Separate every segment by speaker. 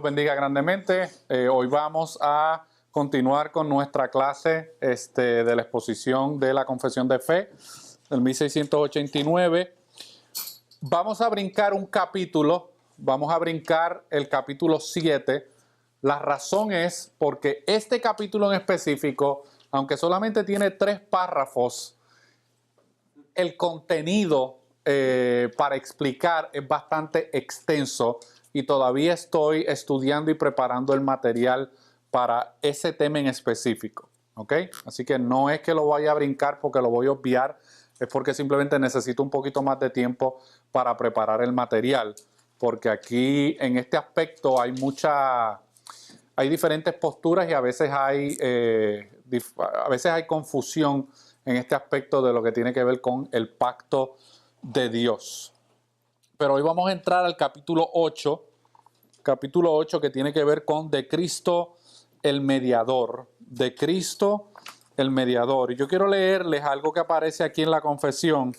Speaker 1: los bendiga grandemente. Hoy vamos a continuar con nuestra clase de la exposición de la Confesión de Fe del 1689. Vamos a brincar un capítulo, vamos a brincar el capítulo 7. La razón es porque este capítulo en específico, aunque solamente tiene 3 párrafos, el contenido para explicar es bastante extenso y todavía estoy estudiando y preparando el material para ese tema en específico, ¿ok? Así que no es que lo vaya a brincar porque lo voy a obviar, es porque simplemente necesito un poquito más de tiempo para preparar el material, porque aquí en este aspecto hay diferentes posturas y a veces hay confusión en este aspecto de lo que tiene que ver con el pacto de Dios. Pero hoy vamos a entrar al capítulo 8 que tiene que ver con de Cristo el mediador, de Cristo el mediador. Y yo quiero leerles algo que aparece aquí en la confesión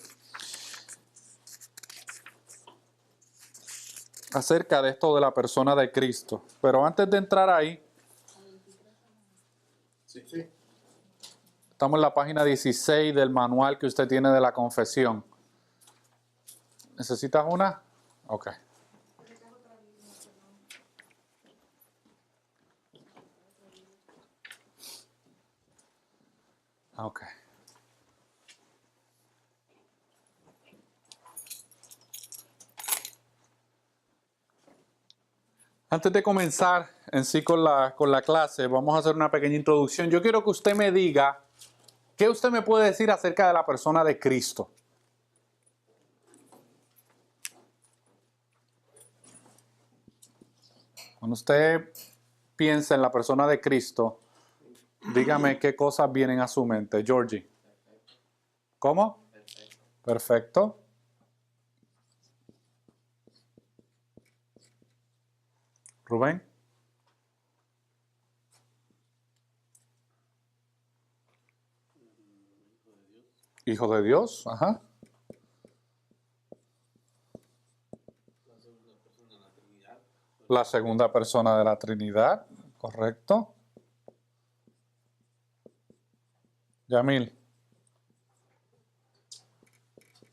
Speaker 1: acerca de esto de la persona de Cristo. Pero antes de entrar ahí, estamos en la página 16 del manual que usted tiene de la confesión. ¿Necesitas una? Ok. Ok. Antes de comenzar en sí con la clase, vamos a hacer una pequeña introducción. Yo quiero que usted me diga, ¿qué usted me puede decir acerca de la persona de Cristo? Cuando usted piensa en la persona de Cristo, dígame qué cosas vienen a su mente. Georgie. ¿Cómo? Perfecto. Rubén. Hijo de Dios. Ajá. La segunda persona de la Trinidad. Correcto. Yamil.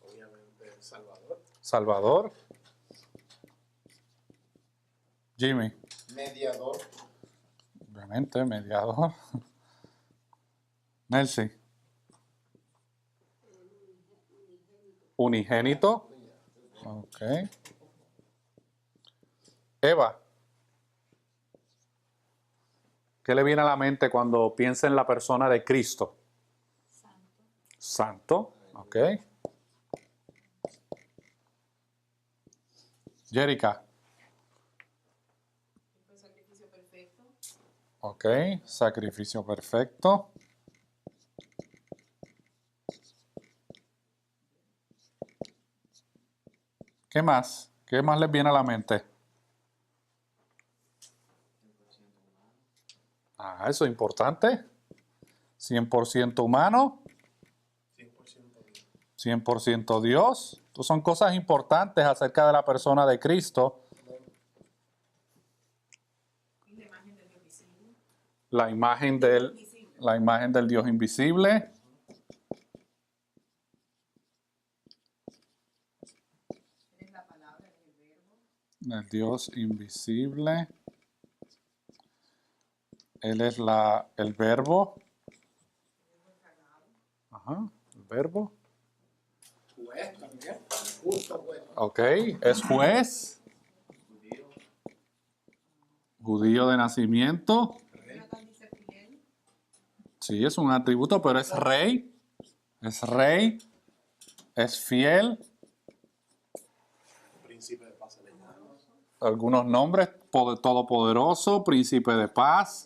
Speaker 2: Obviamente Salvador.
Speaker 1: Salvador. Jimmy.
Speaker 2: Mediador.
Speaker 1: Obviamente, mediador. Nelsie. Unigénito. Ok. Eva. ¿Qué le viene a la mente cuando piensa en la persona de Cristo? Santo. Ok. Jerica.
Speaker 3: Sacrificio perfecto.
Speaker 1: Ok. Sacrificio perfecto. ¿Qué más? ¿Qué más les viene a la mente? Eso es importante. 100% humano.
Speaker 2: 100% Dios.
Speaker 1: 100% Dios. Estas son cosas importantes acerca de la persona de Cristo.
Speaker 3: La imagen del Dios visible.
Speaker 1: La imagen del Dios invisible.
Speaker 3: Es la palabra, es el verbo.
Speaker 1: El Dios invisible. Él es el verbo. Ajá, el verbo.
Speaker 2: Juez también. Justo juez.
Speaker 1: Ok, es juez. Judío de nacimiento. Sí, es un atributo, pero es rey. Es rey. Es fiel.
Speaker 2: Príncipe de paz celestial.
Speaker 1: Algunos nombres: todopoderoso, príncipe de paz.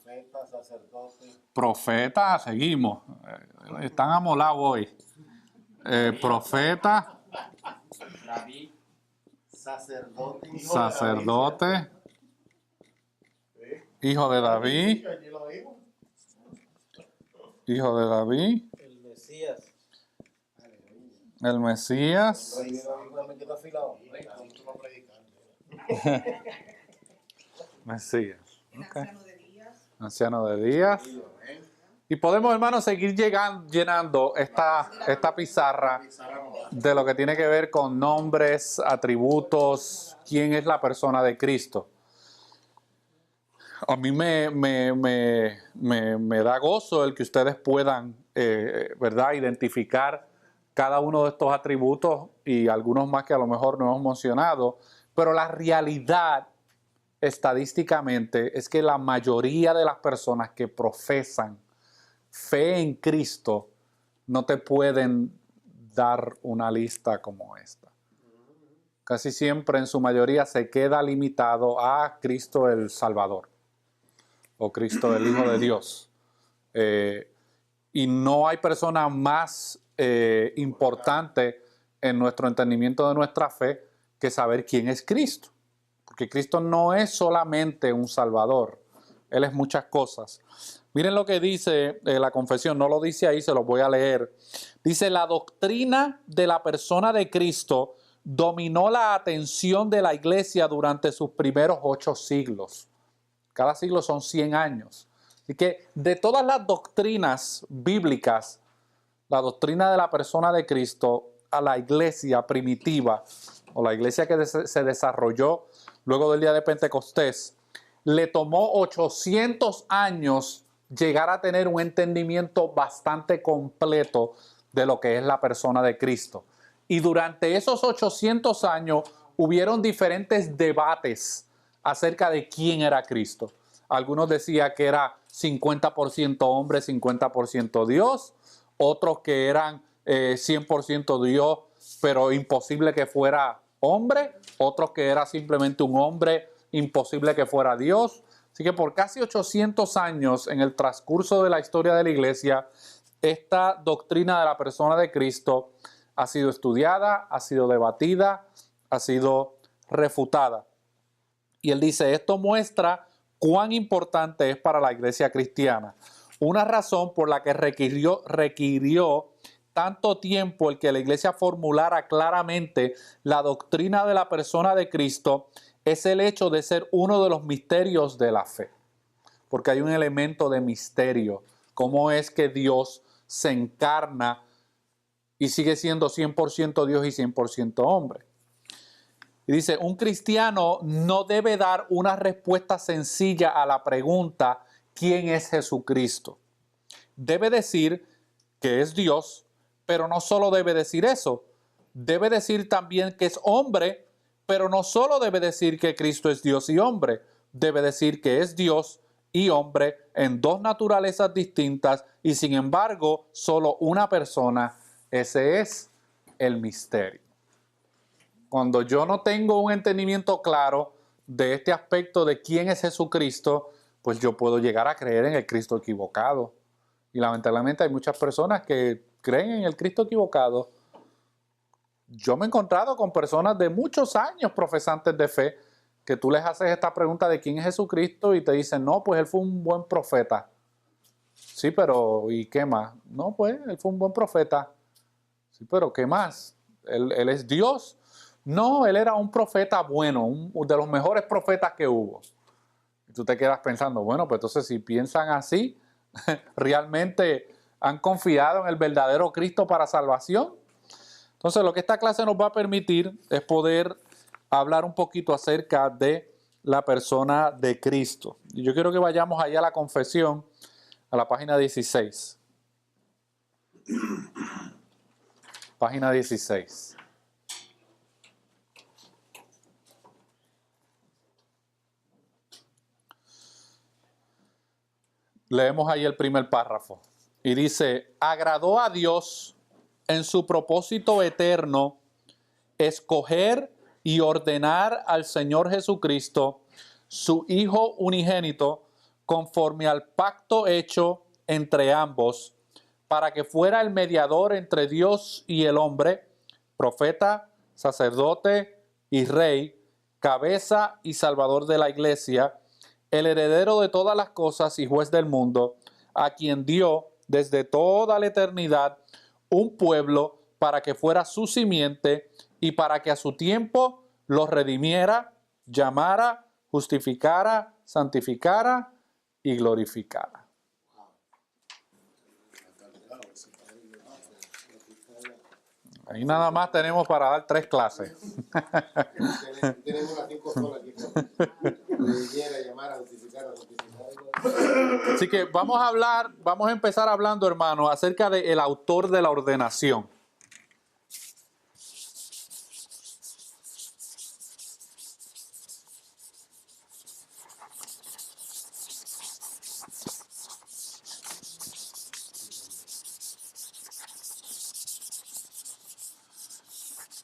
Speaker 2: Profeta, sacerdote.
Speaker 1: Profeta, seguimos. Están amolados hoy. Profeta.
Speaker 2: David. Sacerdote.
Speaker 1: Sacerdote. Hijo de David. Hijo de David.
Speaker 2: El Mesías.
Speaker 1: El Mesías. Mesías.
Speaker 3: El
Speaker 1: Ok.
Speaker 3: anciano de días.
Speaker 1: Anciano de días. Y podemos, hermanos, seguir llenando esta pizarra de lo que tiene que ver con nombres, atributos, quién es la persona de Cristo. A mí me da gozo el que ustedes puedan, ¿verdad?, identificar cada uno de estos atributos y algunos más que a lo mejor no hemos mencionado, pero la realidad estadísticamente es que la mayoría de las personas que profesan fe en Cristo no te pueden dar una lista como esta. Casi siempre, en su mayoría, se queda limitado a Cristo el Salvador o Cristo el Hijo de Dios. Y no hay persona más importante en nuestro entendimiento de nuestra fe que saber quién es Cristo. Porque Cristo no es solamente un Salvador, Él es muchas cosas. Miren lo que dice la confesión, no lo dice ahí, se lo voy a leer. Dice, la doctrina de la persona de Cristo dominó la atención de la iglesia durante sus primeros 8 siglos. Cada siglo son 100 años. Así que de todas las doctrinas bíblicas, la doctrina de la persona de Cristo a la iglesia primitiva o la iglesia que se desarrolló luego del día de Pentecostés, le tomó 800 años llegar a tener un entendimiento bastante completo de lo que es la persona de Cristo. Y durante esos 800 años hubieron diferentes debates acerca de quién era Cristo. Algunos decían que era 50% hombre, 50% Dios. Otros que eran 100% Dios, pero imposible que fuera hombre. Otros que era simplemente un hombre, imposible que fuera Dios. Así que por casi 800 años en el transcurso de la historia de la iglesia, esta doctrina de la persona de Cristo ha sido estudiada, ha sido debatida, ha sido refutada. Y él dice, esto muestra cuán importante es para la iglesia cristiana. Una razón por la que requirió tanto tiempo el que la iglesia formulara claramente la doctrina de la persona de Cristo es el hecho de ser uno de los misterios de la fe. Porque hay un elemento de misterio. ¿Cómo es que Dios se encarna y sigue siendo 100% Dios y 100% hombre? Y dice, un cristiano no debe dar una respuesta sencilla a la pregunta, ¿quién es Jesucristo? Debe decir que es Dios, pero no solo debe decir eso. Debe decir también que es hombre, pero no solo debe decir que Cristo es Dios y hombre. Debe decir que es Dios y hombre en 2 naturalezas distintas y sin embargo solo una persona. Ese es el misterio. Cuando yo no tengo un entendimiento claro de este aspecto de quién es Jesucristo, pues yo puedo llegar a creer en el Cristo equivocado. Y lamentablemente hay muchas personas que creen en el Cristo equivocado. Yo me he encontrado con personas de muchos años profesantes de fe que tú les haces esta pregunta de quién es Jesucristo y te dicen, no, pues él fue un buen profeta. Sí, pero ¿y qué más? No, pues él fue un buen profeta. Sí, pero ¿qué más? ¿Él es Dios? No, él era un profeta bueno, uno de los mejores profetas que hubo. Y tú te quedas pensando, bueno, pues entonces si piensan así, ¿realmente han confiado en el verdadero Cristo para salvación? Entonces, lo que esta clase nos va a permitir es poder hablar un poquito acerca de la persona de Cristo. Y yo quiero que vayamos allá a la confesión, a la página 16. Página 16. Leemos ahí el primer párrafo. Y dice, agradó a Dios en su propósito eterno escoger y ordenar al Señor Jesucristo, su Hijo unigénito, conforme al pacto hecho entre ambos, para que fuera el mediador entre Dios y el hombre, profeta, sacerdote y rey, cabeza y salvador de la iglesia, el heredero de todas las cosas y juez del mundo, a quien dio desde toda la eternidad un pueblo para que fuera su simiente y para que a su tiempo los redimiera, llamara, justificara santificara y glorificara. Ahí nada más tenemos para dar 3 clases.
Speaker 2: Tienen unas 5 solas aquí. Le quiere llamar a notificar, a notificar.
Speaker 1: Así que vamos a empezar hablando, hermanos, acerca del autor de la ordenación.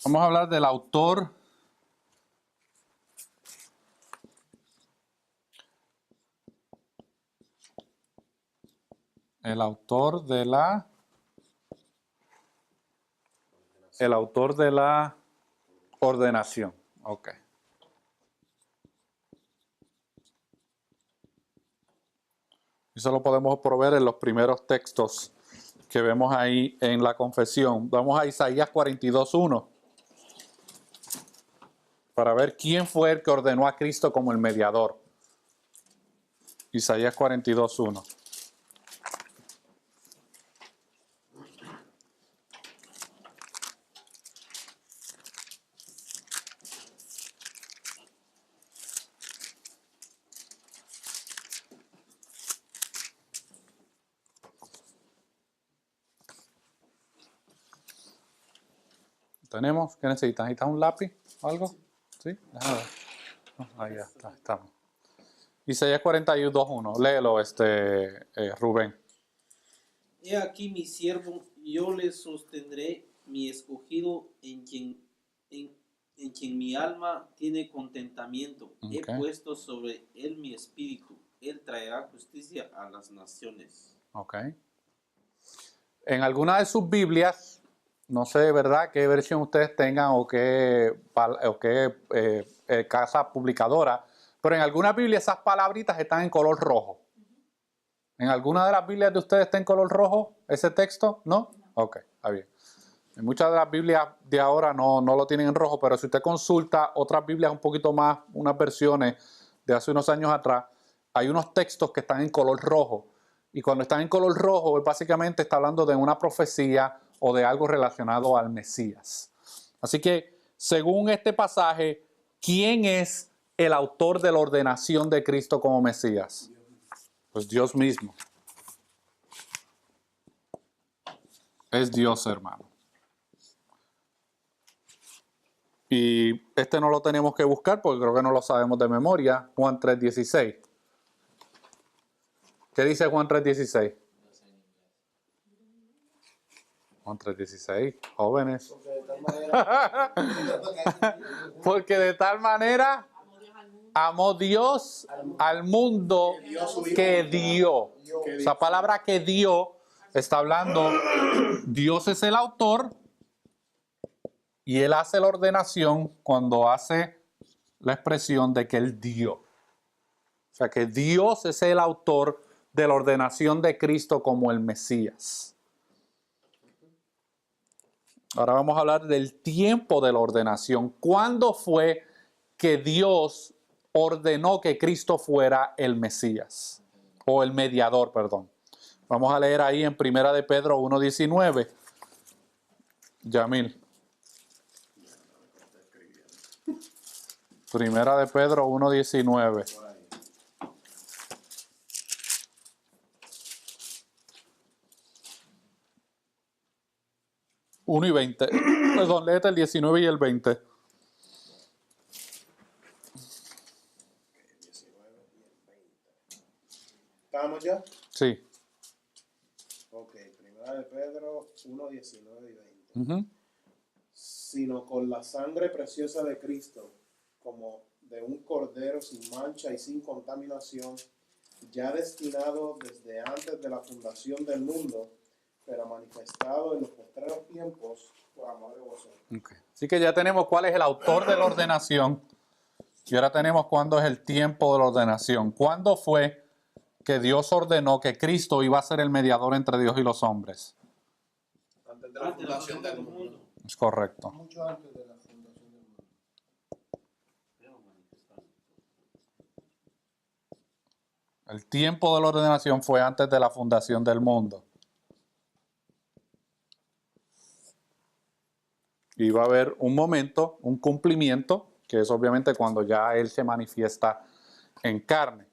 Speaker 1: Vamos a hablar del autor de la ordenación. Ok. Eso lo podemos proveer en los primeros textos que vemos ahí en la confesión. Vamos a Isaías 42:1 para ver quién fue el que ordenó a Cristo como el mediador. Isaías 42:1. ¿Tenemos? ¿Qué necesitas? ¿Necesitas un lápiz o algo? ¿Sí? Déjame ver. Ahí ya está, estamos. Isaías 42:1. Léelo, Rubén.
Speaker 4: He aquí mi siervo, yo le sostendré, mi escogido, en quien mi alma tiene contentamiento. He
Speaker 1: Ok.
Speaker 4: puesto sobre él mi espíritu. Él traerá justicia a las naciones.
Speaker 1: Ok. En alguna de sus Biblias, no sé, ¿verdad?, qué versión ustedes tengan o qué casa publicadora, pero en algunas Biblias esas palabritas están en color rojo. ¿En alguna de las Biblias de ustedes está en color rojo ese texto? ¿No? Ok, está bien. En muchas de las Biblias de ahora no lo tienen en rojo, pero si usted consulta otras Biblias un poquito más, unas versiones de hace unos años atrás, hay unos textos que están en color rojo. Y cuando están en color rojo, él básicamente está hablando de una profecía o de algo relacionado al Mesías. Así que, según este pasaje, ¿quién es el autor de la ordenación de Cristo como Mesías? Pues Dios mismo. Es Dios, hermano. Y no lo tenemos que buscar porque creo que no lo sabemos de memoria. Juan 3:16. ¿Qué dice Juan 3:16? Juan 3:16, jóvenes. Porque de tal manera amó Dios al mundo que dio. Esa palabra que dio está hablando, Dios es el autor y Él hace la ordenación cuando hace la expresión de que Él dio. O sea que Dios es el autor de la ordenación de Cristo como el Mesías. Ahora vamos a hablar del tiempo de la ordenación. ¿Cuándo fue que Dios ordenó que Cristo fuera el Mesías? O el mediador, perdón. Vamos a leer ahí en 1 de Pedro 1:19. Yamil. 1 de Pedro 1:19. 1:20. Perdón, léete el 19 y el 20.
Speaker 2: ¿Estamos ya?
Speaker 1: Sí.
Speaker 2: Ok, 1 de Pedro 1, 19 y 20.
Speaker 1: Uh-huh.
Speaker 2: Sino con la sangre preciosa de Cristo, como de un cordero sin mancha y sin contaminación, ya destinado desde antes de la fundación del mundo, pero manifestado en los postreros tiempos por amor de vosotros.
Speaker 1: Okay. Así que ya tenemos cuál es el autor de la ordenación y ahora tenemos cuándo es el tiempo de la ordenación. ¿Cuándo fue que Dios ordenó que Cristo iba a ser el mediador entre Dios y los hombres?
Speaker 2: Antes de la fundación del mundo.
Speaker 1: Es correcto.
Speaker 2: Mucho antes de la fundación del mundo.
Speaker 1: El tiempo de la ordenación fue antes de la fundación del mundo. Y va a haber un momento, un cumplimiento, que es obviamente cuando ya Él se manifiesta en carne.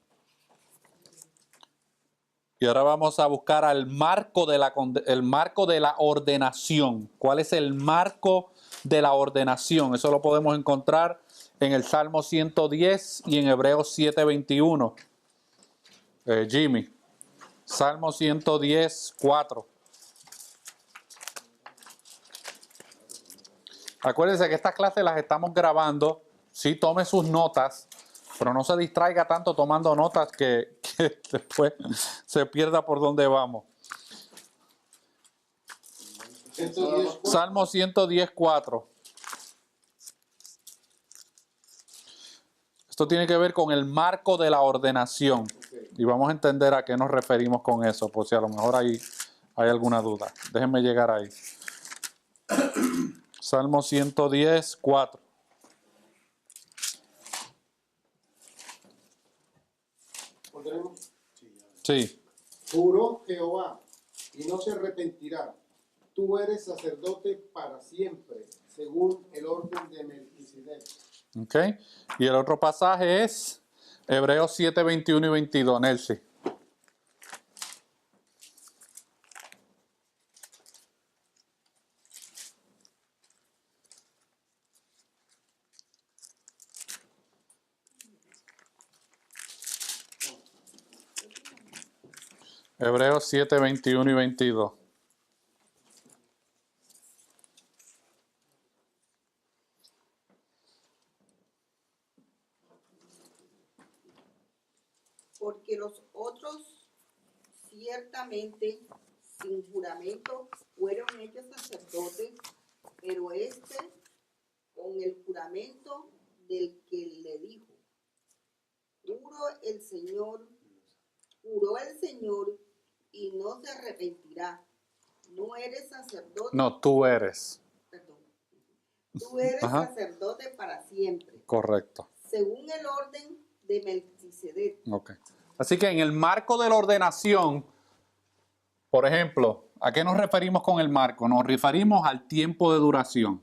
Speaker 1: Y ahora vamos a buscar el marco de la ordenación. ¿Cuál es el marco de la ordenación? Eso lo podemos encontrar en el Salmo 110 y en Hebreos 7:21. Jimmy, Salmo 110, 4. Acuérdense que estas clases las estamos grabando. Sí, tome sus notas, pero no se distraiga tanto tomando notas que después se pierda por dónde vamos.
Speaker 2: 110.
Speaker 1: Salmo 110, 4. Esto tiene que ver con el marco de la ordenación. Y vamos a entender a qué nos referimos con eso, por si a lo mejor hay alguna duda. Déjenme llegar ahí. Salmo 110, 4.
Speaker 2: ¿Lo tenemos?
Speaker 1: Sí.
Speaker 5: Juró Jehová y no se arrepentirá. Tú eres sacerdote para siempre, según el orden de Melquisedec.
Speaker 1: Ok. Y el otro pasaje es Hebreos 7, 21 y 22. Nelcy. Hebreos 7, 21 y 22.
Speaker 6: Porque los otros ciertamente sin juramento fueron hechos sacerdotes, pero este con el juramento del que le dijo, juró el Señor y no se arrepentirá. No eres sacerdote.
Speaker 1: No, tú eres.
Speaker 6: Perdón. Tú eres
Speaker 1: Ajá.
Speaker 6: sacerdote para siempre,
Speaker 1: Correcto.
Speaker 6: según el orden de Melquisedec.
Speaker 1: Ok. Así que en el marco de la ordenación, por ejemplo, ¿a qué nos referimos con el marco? Nos referimos al tiempo de duración.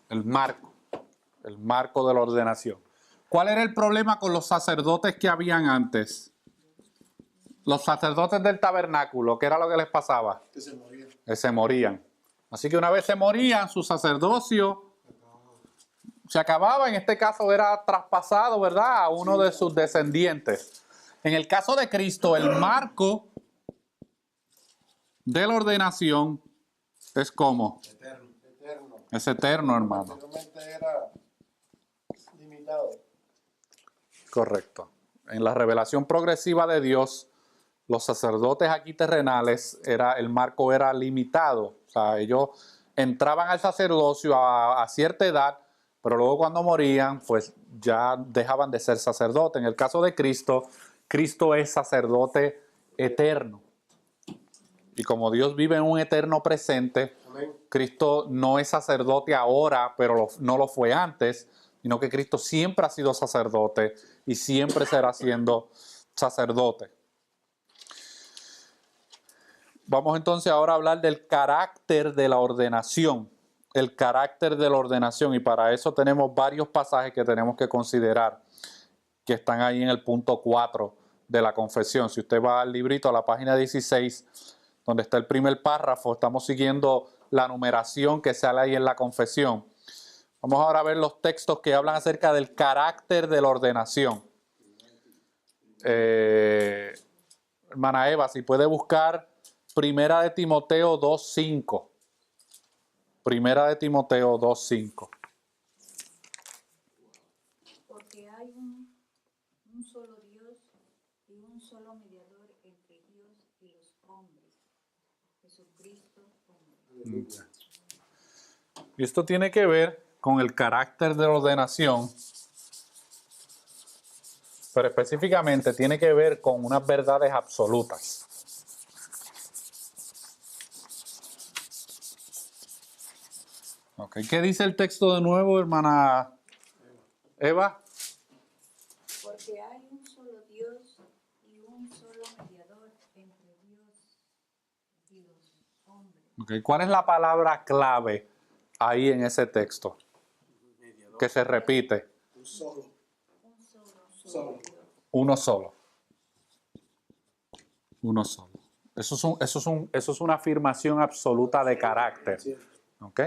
Speaker 1: El marco de la ordenación. ¿Cuál era el problema con los sacerdotes que habían antes? Los sacerdotes del tabernáculo, ¿qué era lo que les pasaba?
Speaker 2: Que se moría.
Speaker 1: Que se morían. Así que una vez se morían, su sacerdocio se acababa. En este caso era traspasado, ¿verdad?, a uno de sus descendientes. En el caso de Cristo, el marco de la ordenación es como
Speaker 2: Eterno.
Speaker 1: es eterno, hermano.
Speaker 2: Anteriormente era limitado.
Speaker 1: Correcto. En la revelación progresiva de Dios, los sacerdotes aquí terrenales, el marco era limitado. O sea, ellos entraban al sacerdocio a cierta edad, pero luego cuando morían, pues ya dejaban de ser sacerdotes. En el caso de Cristo, Cristo es sacerdote eterno. Y como Dios vive en un eterno presente,
Speaker 2: Amén.
Speaker 1: Cristo no es sacerdote ahora, pero no lo fue antes, sino que Cristo siempre ha sido sacerdote y siempre será siendo sacerdote. Vamos entonces ahora a hablar del carácter de la ordenación. El carácter de la ordenación. Y para eso tenemos varios pasajes que tenemos que considerar, que están ahí en el punto 4 de la confesión. Si usted va al librito, a la página 16, donde está el primer párrafo, estamos siguiendo la numeración que sale ahí en la confesión. Vamos ahora a ver los textos que hablan acerca del carácter de la ordenación. Hermana Eva, si puede buscar Primera de Timoteo 2:5. Primera de Timoteo 2:5.
Speaker 7: Porque hay un solo Dios y un solo mediador entre Dios y los hombres, Jesucristo hombre.
Speaker 1: Y esto tiene que ver con el carácter de la ordenación, pero específicamente tiene que ver con unas verdades absolutas. Okay. ¿Qué dice el texto de nuevo, hermana Eva?
Speaker 7: Porque hay un solo Dios y los hombres.
Speaker 1: Ok, ¿cuál es la palabra clave ahí en ese texto? Que se repite.
Speaker 2: Un solo.
Speaker 7: Un
Speaker 2: Solo.
Speaker 7: Dios.
Speaker 1: Uno solo. Uno solo. Eso es una afirmación absoluta de carácter.
Speaker 2: Cierto.
Speaker 1: ¿Ok?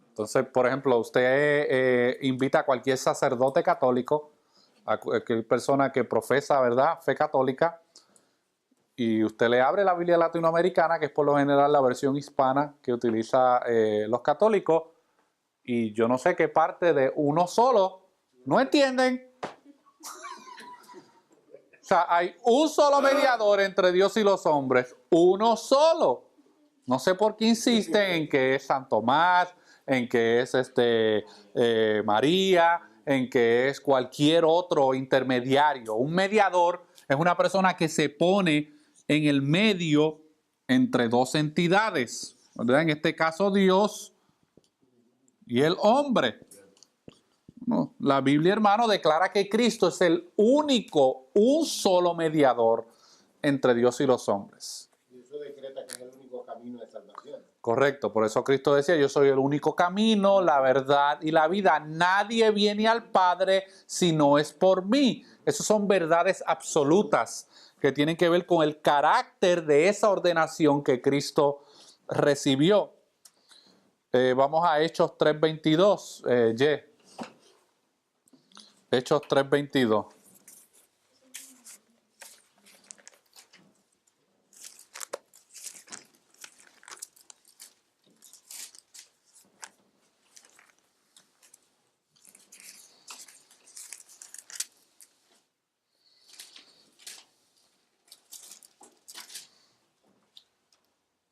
Speaker 1: Entonces, por ejemplo, usted invita a cualquier sacerdote católico, a cualquier persona que profesa, ¿verdad?, fe católica, y usted le abre la Biblia latinoamericana, que es por lo general la versión hispana que utiliza los católicos, y yo no sé qué parte de uno solo no entienden. O sea, hay un solo mediador entre Dios y los hombres, uno solo. No sé por qué insisten en que es San Tomás, en que es María, en que es cualquier otro intermediario. Un mediador es una persona que se pone en el medio entre dos entidades, ¿verdad? En este caso Dios y el hombre. No, la Biblia, hermano, declara que Cristo es el único, un solo mediador entre Dios y los hombres.
Speaker 5: Y eso decreta que es el único camino de salvación.
Speaker 1: Correcto, por eso Cristo decía, yo soy el único camino, la verdad y la vida. Nadie viene al Padre si no es por mí. Esas son verdades absolutas que tienen que ver con el carácter de esa ordenación que Cristo recibió. Vamos a Hechos 3:22, Hechos 3:22.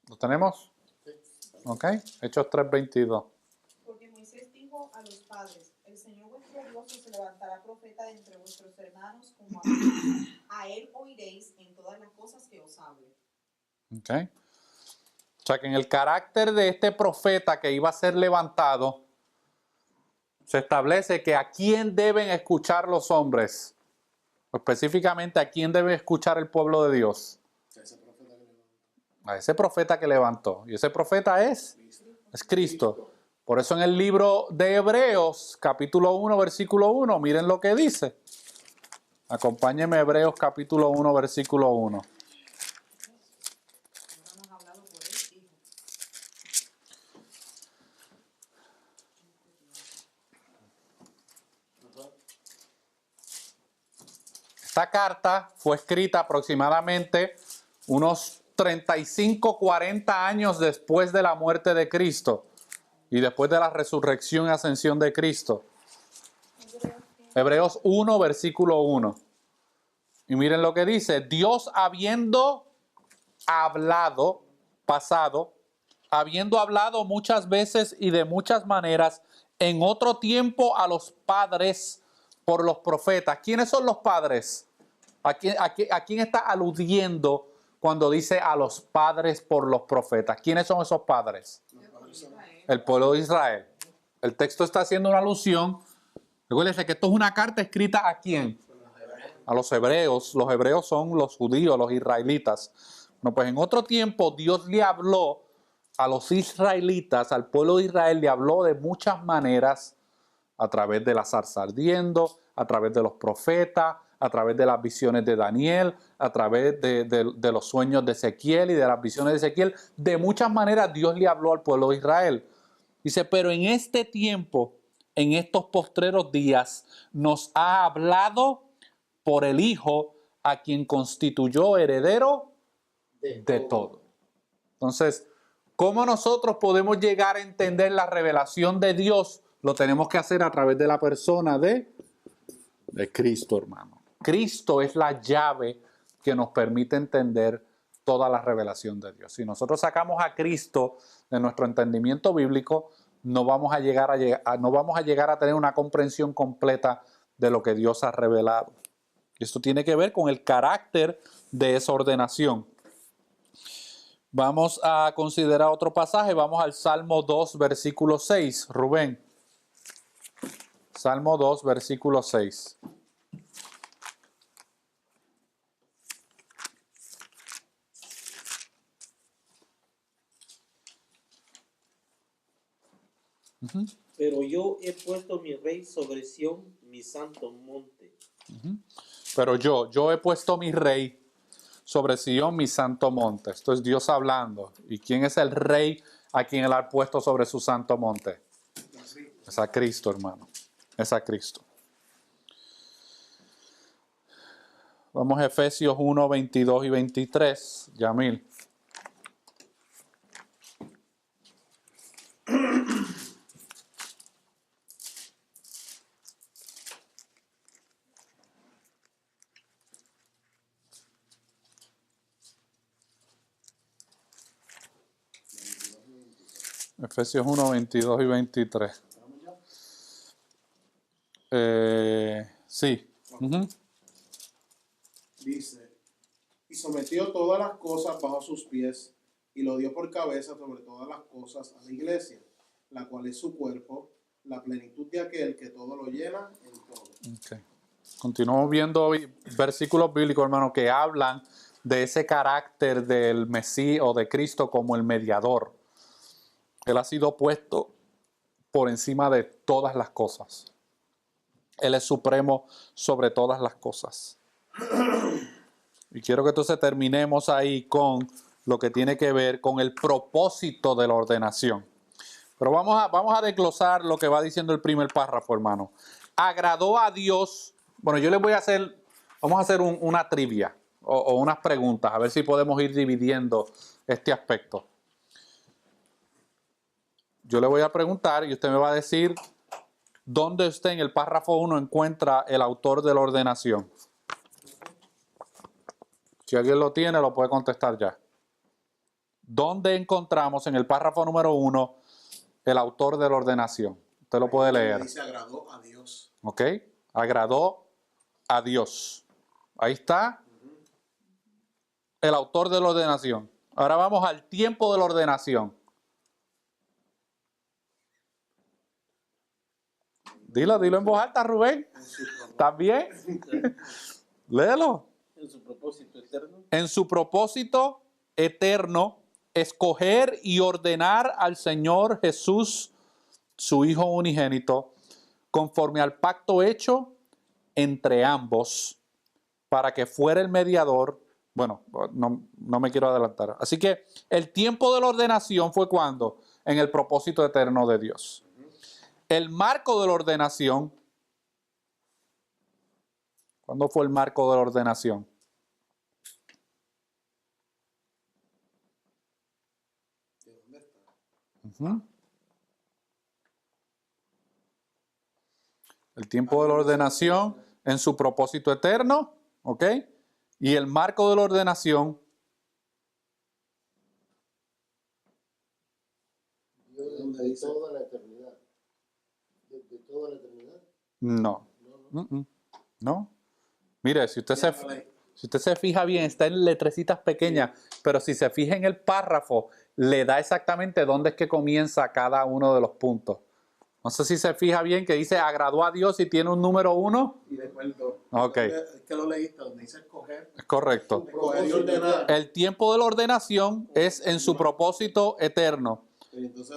Speaker 1: ¿Lo tenemos? Ok, Hechos 3:22.
Speaker 3: Porque Moisés dijo a los padres, el Señor vuestro Dios os levantará profeta de entre vuestros hermanos como a mí. A él oiréis en todas las cosas que os hable.
Speaker 1: Ok. O sea que en el carácter de este profeta que iba a ser levantado, se establece que a quién deben escuchar los hombres, específicamente a quién debe escuchar el pueblo de Dios. A ese profeta que levantó. Y ese profeta es Cristo. Por eso en el libro de Hebreos, capítulo 1, versículo 1, miren lo que dice. Acompáñenme, Hebreos, capítulo 1, versículo 1.
Speaker 3: Ahora nos ha hablado por él, hijo.
Speaker 1: Esta carta fue escrita aproximadamente unos 35, 40 años después de la muerte de Cristo y después de la resurrección y ascensión de Cristo. Hebreos 1, versículo 1. Y miren lo que dice: Dios habiendo hablado, pasado, habiendo hablado muchas veces y de muchas maneras en otro tiempo a los padres por los profetas. ¿Quiénes son los padres? ¿A quién está aludiendo cuando dice a los padres por los profetas? ¿Quiénes son esos padres? El pueblo de Israel. El texto está haciendo una alusión. Recuérdense que esto es una carta escrita ¿a quién? A los hebreos. Los hebreos son los judíos, los israelitas. Bueno, pues en otro tiempo Dios le habló a los israelitas, al pueblo de Israel, le habló de muchas maneras, a través de la zarza ardiendo, a través de los profetas, a través de las visiones de Daniel, a través de los sueños de Ezequiel y de las visiones de Ezequiel. De muchas maneras Dios le habló al pueblo de Israel. Dice, pero en este tiempo, en estos postreros días, nos ha hablado por el Hijo, a quien constituyó heredero de todo. Entonces, ¿cómo nosotros podemos llegar a entender la revelación de Dios? Lo tenemos que hacer a través de la persona de Cristo, hermano. Cristo es la llave que nos permite entender toda la revelación de Dios. Si nosotros sacamos a Cristo de nuestro entendimiento bíblico, no vamos a llegar a tener una comprensión completa de lo que Dios ha revelado. Y esto tiene que ver con el carácter de esa ordenación. Vamos a considerar otro pasaje. Vamos al Salmo 2, versículo 6. Rubén. Salmo 2, versículo 6. Ujú,
Speaker 4: Pero yo he puesto mi rey sobre Sión, mi santo monte.
Speaker 1: ujú. Pero yo he puesto mi rey sobre Sion, mi santo monte. Esto es Dios hablando. ¿Y quién es el rey a quien él ha puesto sobre su santo monte? Es a Cristo, hermano. Es a Cristo. Vamos a Efesios 1, 22 y 23. Yamil. Efesios 1, 22 y 23. Sí. Ujú.
Speaker 2: Dice, y sometió todas las cosas bajo sus pies, y lo dio por cabeza sobre todas las cosas a la iglesia, la cual es su cuerpo, la plenitud de aquel que todo lo llena en todo.
Speaker 1: Okay. Continuamos viendo versículos bíblicos, hermano, que hablan de ese carácter del Mesías o de Cristo como el mediador. Él ha sido puesto por encima de todas las cosas. Él es supremo sobre todas las cosas. Y quiero que entonces terminemos ahí con lo que tiene que ver con el propósito de la ordenación. Pero vamos a desglosar lo que va diciendo el primer párrafo, hermano. Agradó a Dios. Bueno, yo les voy a hacer, vamos a hacer una trivia o unas preguntas, a ver si podemos ir dividiendo este aspecto. Yo le voy a preguntar y usted me va a decir dónde usted en el párrafo 1 encuentra el autor de la ordenación. Si alguien lo tiene, lo puede contestar ya. ¿Dónde encontramos en el párrafo número 1 el autor de la ordenación? Usted lo puede leer.
Speaker 2: Dice, agradó a Dios.
Speaker 1: ¿Ok? Agradó a Dios. Ahí está el autor de la ordenación. Ahora vamos al tiempo de la ordenación. Dilo en voz alta, Rubén. ¿También? Léelo.
Speaker 4: En su propósito eterno.
Speaker 1: En su propósito eterno, escoger y ordenar al Señor Jesús, su Hijo unigénito, conforme al pacto hecho entre ambos, para que fuera el mediador. Bueno, no me quiero adelantar. Así que el tiempo de la ordenación fue cuando, en el propósito eterno de Dios. El marco de la ordenación. ¿Cuándo fue el marco de la ordenación? Uh-huh. El tiempo de la ordenación en su propósito eterno, ¿ok? Y el marco de la ordenación.
Speaker 5: De toda la eternidad. De toda la eternidad.
Speaker 1: No. No. Mire, si usted se fija bien, está en letrecitas pequeñas, pero si se fija en el párrafo, le da exactamente dónde es que comienza cada uno de los puntos. No sé si se fija bien que dice agradó a Dios y tiene un número 1.
Speaker 2: Y después el 2.
Speaker 1: Ok.
Speaker 2: Es que lo leíste, donde dice escoger.
Speaker 1: Es correcto.
Speaker 2: Escoger y ordenar.
Speaker 1: El tiempo de la ordenación es en su propósito eterno.
Speaker 2: Entonces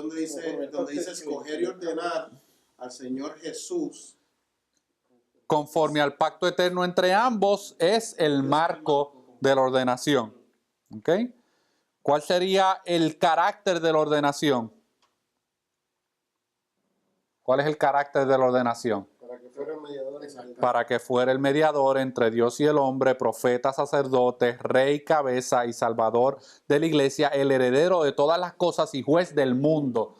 Speaker 2: donde dice escoger y ordenar al Señor Jesús,
Speaker 1: Conforme al pacto eterno entre ambos, es el marco de la ordenación. ¿Ok? ¿Cuál sería el carácter de la ordenación? ¿Cuál es el carácter de la ordenación?
Speaker 5: Para que fuera el mediador.
Speaker 1: Para que fuera el mediador entre Dios y el hombre, profeta, sacerdote, rey, cabeza y salvador de la iglesia, el heredero de todas las cosas y juez del mundo.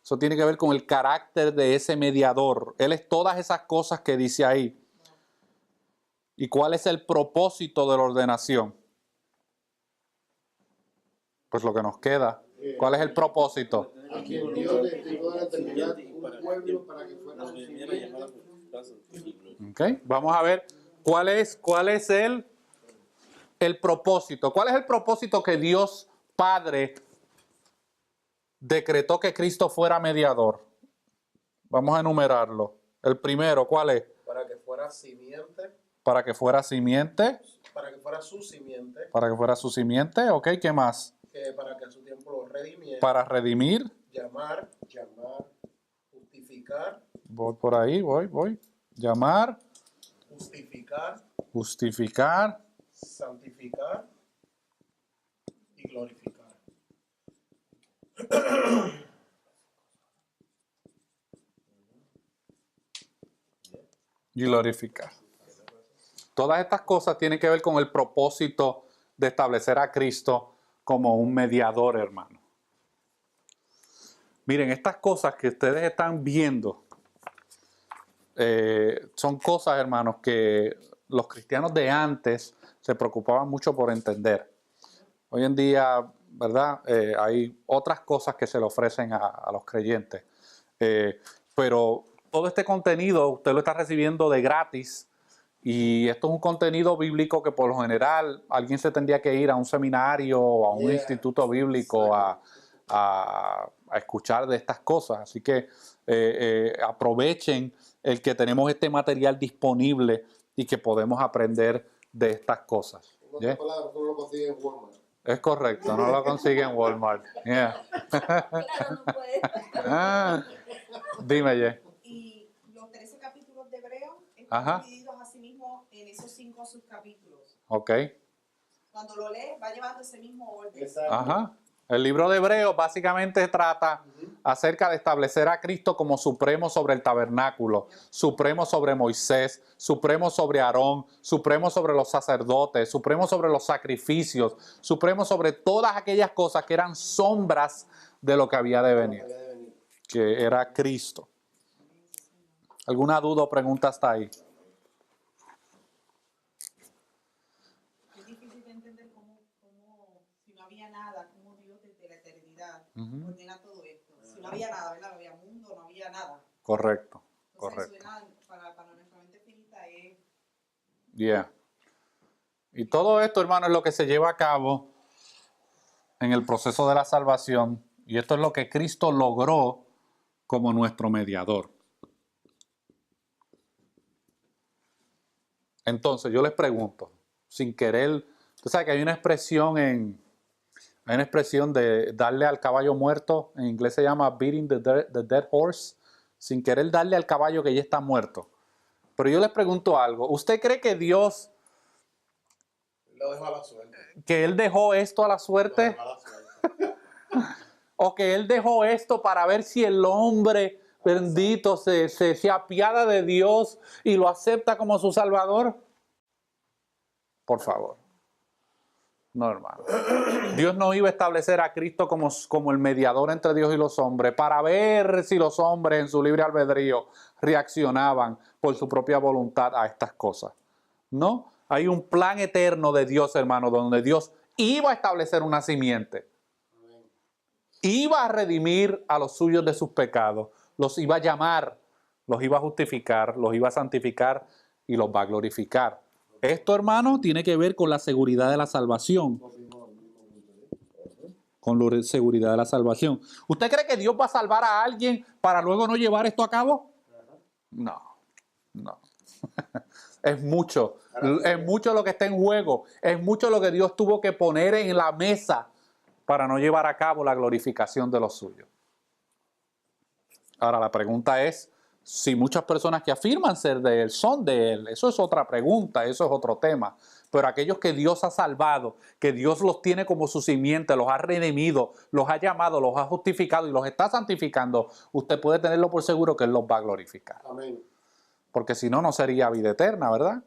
Speaker 1: Eso tiene que ver con el carácter de ese mediador. Él es todas esas cosas que dice ahí. ¿Y cuál es el propósito de la ordenación? Pues lo que nos queda. ¿Cuál es el propósito?
Speaker 5: A quien Dios desde toda la eternidad un pueblo para que fuera su simiente.
Speaker 1: Okay. Vamos a ver cuál es el propósito. ¿Cuál es el propósito que Dios Padre decretó que Cristo fuera mediador? Vamos a enumerarlo. El primero, ¿cuál es?
Speaker 2: para que fuera simiente,
Speaker 1: Para que fuera simiente.
Speaker 2: para que fuera su simiente,
Speaker 1: Para que fuera su simiente. Ok, ¿qué más?
Speaker 2: para que a su tiempo lo redimiera,
Speaker 1: Para redimir.
Speaker 2: llamar, Justificar,
Speaker 1: Voy por ahí, voy. Llamar, justificar,
Speaker 2: santificar y glorificar.
Speaker 1: y glorificar. Todas estas cosas tienen que ver con el propósito de establecer a Cristo como un mediador, hermano. Miren, estas cosas que ustedes están viendo son cosas, hermanos, que los cristianos de antes se preocupaban mucho por entender. Hoy en día, ¿verdad? Hay otras cosas que se le ofrecen a los creyentes. Pero todo este contenido usted lo está recibiendo de gratis. Y esto es un contenido bíblico que por lo general alguien se tendría que ir a un seminario o a un instituto bíblico a escuchar de estas cosas. Así que aprovechen el que tenemos este material disponible y que podemos aprender de estas cosas.
Speaker 5: En
Speaker 1: ¿Yeah?
Speaker 5: otras palabras, no lo consigue en Walmart.
Speaker 1: Es correcto, no lo consigue en Walmart. Yeah.
Speaker 7: Claro, no puede.
Speaker 1: Ah, dime, Ye.
Speaker 3: Y los 13 capítulos de Hebreo
Speaker 1: Ajá.
Speaker 3: están divididos así mismo en esos 5 subcapítulos.
Speaker 1: Ok.
Speaker 3: Cuando lo lees, va llevando ese mismo orden.
Speaker 5: Exacto.
Speaker 1: Ajá. El libro de Hebreos básicamente trata acerca de establecer a Cristo como supremo sobre el tabernáculo, supremo sobre Moisés, supremo sobre Aarón, supremo sobre los sacerdotes, supremo sobre los sacrificios, supremo sobre todas aquellas cosas que eran sombras de lo que había de venir, que era Cristo. ¿Alguna duda o pregunta hasta ahí?
Speaker 3: Es difícil de entender cómo si no había nada, cómo Dios desde la eternidad
Speaker 1: Ujú.
Speaker 3: ordena todo esto. Si no había nada, ¿verdad? No había mundo, no había nada.
Speaker 1: Correcto,
Speaker 3: Entonces,
Speaker 1: correcto.
Speaker 3: suena para nuestra mente finita es
Speaker 1: Yeah. Y todo esto, hermano, es lo que se lleva a cabo en el proceso de la salvación. Y esto es lo que Cristo logró como nuestro mediador. Entonces, yo les pregunto, sin querer, tú sabes que hay una expresión de darle al caballo muerto, en inglés se llama beating the dead horse, sin querer darle al caballo que ya está muerto. Pero yo les pregunto algo, ¿usted cree que Dios,
Speaker 2: Lo dejo a la suerte.
Speaker 1: que Él dejó esto a la
Speaker 2: Lo
Speaker 1: suerte?
Speaker 2: dejo a la suerte.
Speaker 1: ¿O que Él dejó esto para ver si el hombre bendito se apiada de Dios y lo acepta como su Salvador? Por favor. No, hermano. Dios no iba a establecer a Cristo como el mediador entre Dios y los hombres para ver si los hombres en su libre albedrío reaccionaban por su propia voluntad a estas cosas. No, hay un plan eterno de Dios, hermano, donde Dios iba a establecer una simiente. Iba a redimir a los suyos de sus pecados, los iba a llamar, los iba a justificar, los iba a santificar y los va a glorificar. Esto, hermano, tiene que ver con la seguridad de la salvación. Con la seguridad de la salvación. ¿Usted cree que Dios va a salvar a alguien para luego no llevar esto a cabo? No, no. Es mucho lo que está en juego. Es mucho lo que Dios tuvo que poner en la mesa para no llevar a cabo la glorificación de los suyos. Ahora la pregunta es, si muchas personas que afirman ser de Él son de Él, eso es otra pregunta, eso es otro tema. Pero aquellos que Dios ha salvado, que Dios los tiene como su simiente, los ha redimido, los ha llamado, los ha justificado y los está santificando, usted puede tenerlo por seguro que Él los va a glorificar.
Speaker 5: Amén.
Speaker 1: Porque si no, no sería vida eterna, ¿verdad?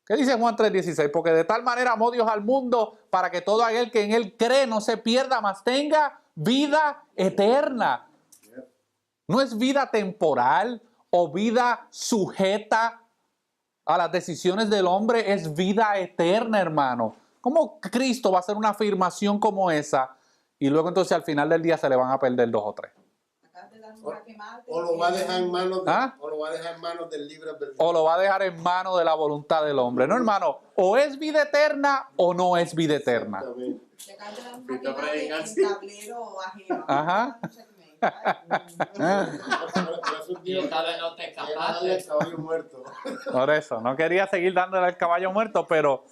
Speaker 1: ¿Qué dice Juan 3:16? Porque de tal manera amó Dios al mundo para que todo aquel que en Él cree no se pierda, mas tenga vida eterna. No es vida temporal o vida sujeta a las decisiones del hombre, es vida eterna, hermano. ¿Cómo Cristo va a hacer una afirmación como esa y luego entonces al final del día se le van a perder 2 o 3?
Speaker 3: acabas de dar un jaque mate.
Speaker 5: O lo va a dejar en manos
Speaker 1: ¿Ah?
Speaker 5: o lo va a dejar en manos del libre albedrío.
Speaker 1: O lo va a dejar en manos de la voluntad del hombre. No, hermano, o es vida eterna o no es vida eterna.
Speaker 5: Exactamente.
Speaker 3: Te acabas de dar un
Speaker 2: Viste a
Speaker 3: jaque mate
Speaker 2: predicar,
Speaker 3: en
Speaker 2: sí.
Speaker 3: tablero ajeno.
Speaker 1: Ajá.
Speaker 5: Pero es un tío
Speaker 8: Y esta vez no te
Speaker 5: que
Speaker 8: escapaste.
Speaker 5: era darle al caballo muerto.
Speaker 1: Por eso, no quería seguir dándole al caballo muerto, pero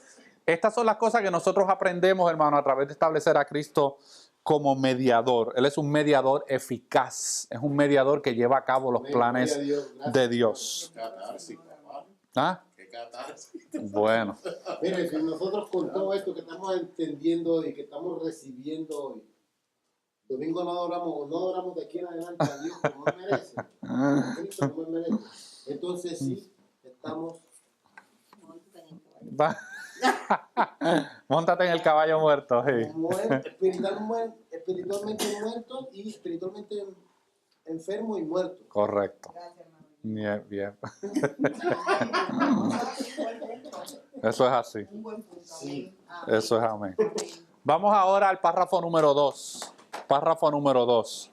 Speaker 1: estas son las cosas que nosotros aprendemos, hermano, a través de establecer a Cristo como mediador. Él es un mediador eficaz. Es un mediador que lleva a cabo los planes
Speaker 5: Gloria a Dios, gracias.
Speaker 1: de Dios.
Speaker 2: Catarsis, papá.
Speaker 1: ¿Ah?
Speaker 2: Qué catarsis.
Speaker 1: Bueno,
Speaker 5: Mire, si nosotros con todo esto que estamos entendiendo y que estamos recibiendo hoy, domingo no adoramos de aquí en adelante a Dios como Él merece, a Cristo como Él merece. Entonces sí, estamos
Speaker 1: va. Móntate en el caballo muerto. Sí.
Speaker 5: espiritualmente muertos y espiritualmente enfermos y muertos.
Speaker 1: Correcto.
Speaker 3: Gracias, hermano.
Speaker 1: Bien, bien.
Speaker 3: Un buen punto.
Speaker 1: Eso es así.
Speaker 3: Un buen punto.
Speaker 5: Sí.
Speaker 3: Amén.
Speaker 1: Eso es amén.
Speaker 3: Amén.
Speaker 1: Vamos ahora al párrafo número 2. Párrafo número 2.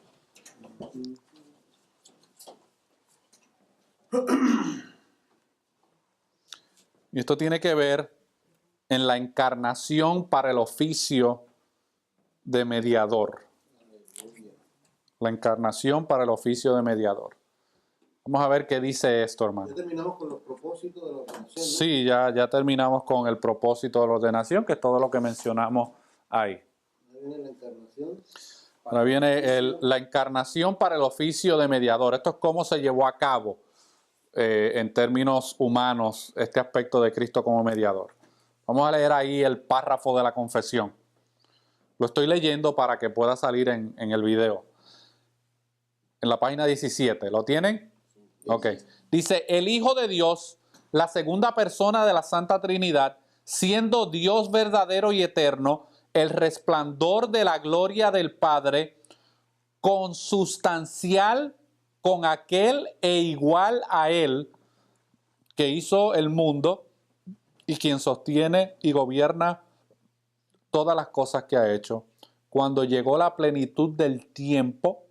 Speaker 1: Y esto tiene que ver en la encarnación para el oficio de mediador. La encarnación para el oficio de mediador. Vamos a ver qué dice esto, hermano.
Speaker 5: Ya terminamos con los propósitos de la ordenación, ¿no?
Speaker 1: Sí, ya terminamos con el propósito de la ordenación, que es todo lo que mencionamos ahí.
Speaker 5: Ahí viene la encarnación.
Speaker 1: Ahora viene la encarnación para el oficio de mediador. Esto es cómo se llevó a cabo en términos humanos este aspecto de Cristo como mediador. Vamos a leer ahí el párrafo de la confesión. Lo estoy leyendo para que pueda salir en el video. En la página 17. ¿Lo tienen? Ok. Dice, el Hijo de Dios, la segunda persona de la Santa Trinidad, siendo Dios verdadero y eterno, el resplandor de la gloria del Padre, consustancial con aquel e igual a Él, que hizo el mundo y quien sostiene y gobierna todas las cosas que ha hecho. Cuando llegó la plenitud del tiempo,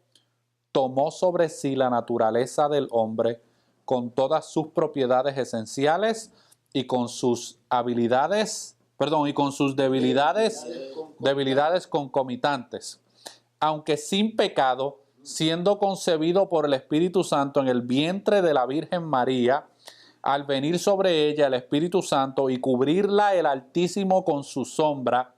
Speaker 1: tomó sobre sí la naturaleza del hombre con todas sus propiedades esenciales y con sus debilidades concomitantes. Aunque sin pecado, siendo concebido por el Espíritu Santo en el vientre de la Virgen María, al venir sobre ella el Espíritu Santo y cubrirla el Altísimo con su sombra,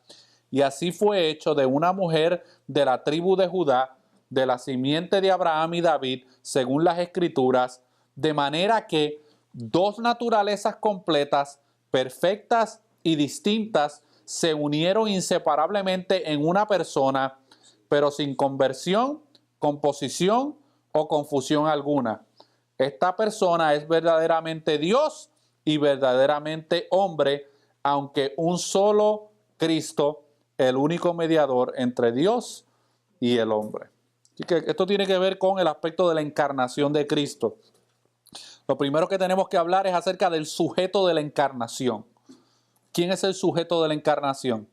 Speaker 1: y así fue hecho de una mujer de la tribu de Judá, de la simiente de Abraham y David, según las Escrituras, de manera que dos naturalezas completas, perfectas y distintas, se unieron inseparablemente en una persona, pero sin conversión, composición o confusión alguna. Esta persona es verdaderamente Dios y verdaderamente hombre, aunque un solo Cristo, el único mediador entre Dios y el hombre. Así que esto tiene que ver con el aspecto de la encarnación de Cristo. Lo primero que tenemos que hablar es acerca del sujeto de la encarnación. ¿Quién es el sujeto de la encarnación?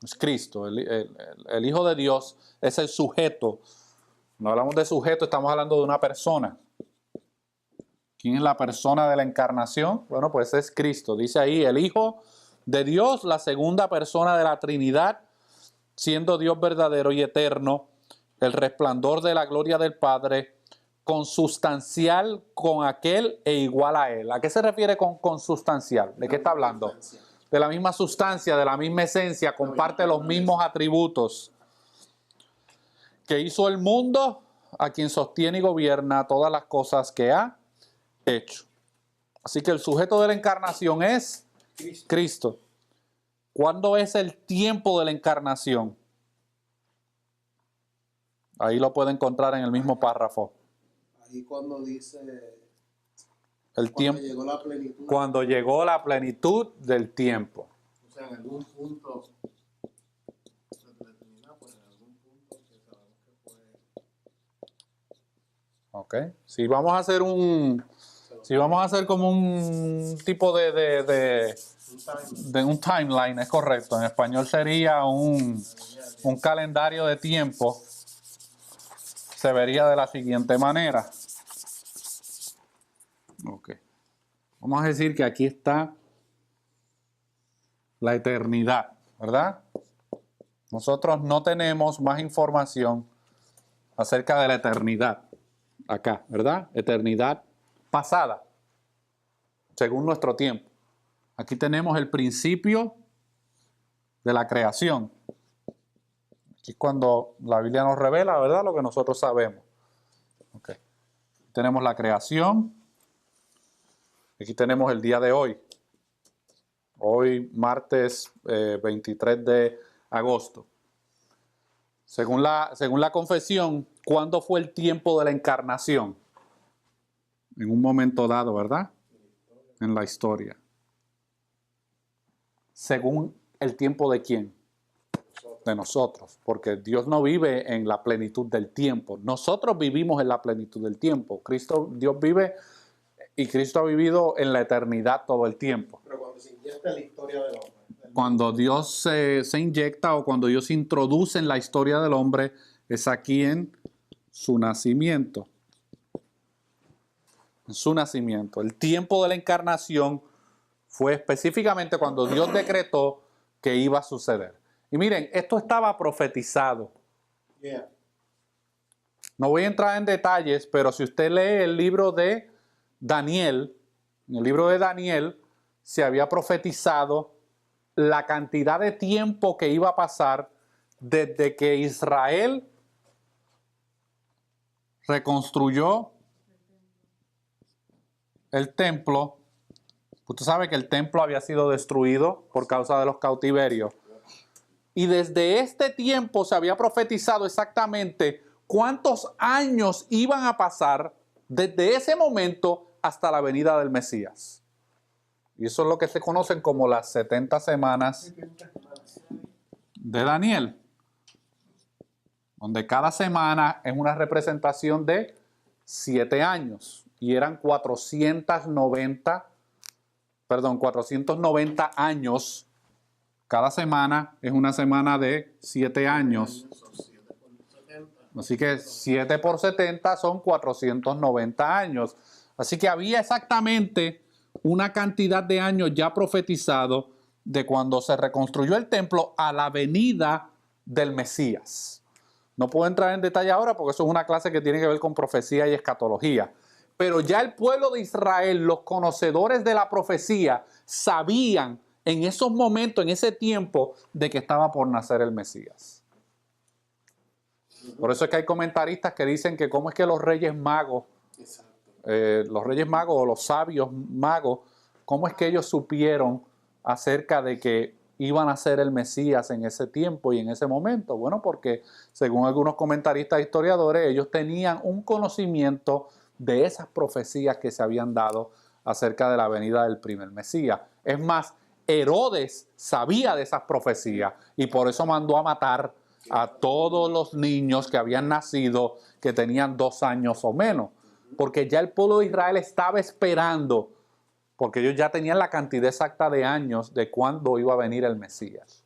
Speaker 1: Es Cristo, el Hijo de Dios es el sujeto. No hablamos de sujeto, estamos hablando de una persona. ¿Quién es la persona de la encarnación? Bueno, pues es Cristo. Dice ahí, el Hijo de Dios, la segunda persona de la Trinidad, siendo Dios verdadero y eterno, el resplandor de la gloria del Padre, consustancial con aquel e igual a Él. ¿A qué se refiere con consustancial? ¿De qué está hablando? De la misma sustancia, de la misma esencia, comparte los mismos atributos. Que hizo el mundo, a quien sostiene y gobierna todas las cosas que ha hecho. Así que el sujeto de la encarnación es Cristo. ¿Cuándo es el tiempo de la encarnación? Ahí lo puede encontrar en el mismo párrafo.
Speaker 2: Ahí cuando dice
Speaker 1: El tiempo,
Speaker 2: llegó la plenitud.
Speaker 1: cuando llegó la plenitud del tiempo.
Speaker 5: O sea, en algún punto se determina, pues en algún punto que sabemos que fue.
Speaker 1: Ok. Si vamos a hacer como un tipo de un timeline, es correcto. En español sería un calendario de tiempo. Se vería de la siguiente manera. Ok. Vamos a decir que aquí está la eternidad, ¿verdad? Nosotros no tenemos más información acerca de la eternidad acá, ¿verdad? Eternidad pasada, según nuestro tiempo. Aquí tenemos el principio de la creación. Aquí es cuando la Biblia nos revela, ¿verdad?, lo que nosotros sabemos. Okay. Tenemos la creación. Aquí tenemos el día de hoy. Hoy, martes 23 de agosto. Según la confesión, ¿cuándo fue el tiempo de la encarnación? En un momento dado, ¿verdad? En la historia. ¿Según el tiempo de quién? De nosotros. Porque Dios no vive en la plenitud del tiempo. Nosotros vivimos en la plenitud del tiempo. Dios vive y Cristo ha vivido en la eternidad todo el tiempo.
Speaker 2: Pero cuando se inyecta en la historia del hombre.
Speaker 1: Cuando Dios se inyecta o cuando Dios se introduce en la historia del hombre, es aquí en su nacimiento. En su nacimiento. El tiempo de la encarnación fue específicamente cuando Dios decretó que iba a suceder. Y miren, esto estaba profetizado.
Speaker 2: Yeah.
Speaker 1: No voy a entrar en detalles, pero si usted lee el libro de Daniel, en el libro de Daniel se había profetizado la cantidad de tiempo que iba a pasar desde que Israel reconstruyó el templo. Usted sabe que el templo había sido destruido por causa de los cautiverios. Y desde este tiempo se había profetizado exactamente cuántos años iban a pasar desde ese momento hasta la venida del Mesías. Y eso es lo que se conocen como las 70 semanas de Daniel, donde cada semana es una representación de 7 años. Y eran 490 años. Cada semana es una semana de 7 años. Así que 7 por 70 son 490 años. Así que había exactamente una cantidad de años ya profetizado de cuando se reconstruyó el templo a la venida del Mesías. No puedo entrar en detalle ahora porque eso es una clase que tiene que ver con profecía y escatología. Pero ya el pueblo de Israel, los conocedores de la profecía, sabían en esos momentos, en ese tiempo, de que estaba por nacer el Mesías. Por eso es que hay comentaristas que dicen que cómo es que los reyes magos, o los sabios magos, cómo es que ellos supieron acerca de que iban a ser el Mesías en ese tiempo y en ese momento. Bueno, porque según algunos comentaristas e historiadores, ellos tenían un conocimiento de esas profecías que se habían dado acerca de la venida del primer Mesías. Es más, Herodes sabía de esas profecías y por eso mandó a matar a todos los niños que habían nacido, que tenían 2 años o menos. Porque ya el pueblo de Israel estaba esperando, porque ellos ya tenían la cantidad exacta de años de cuándo iba a venir el Mesías.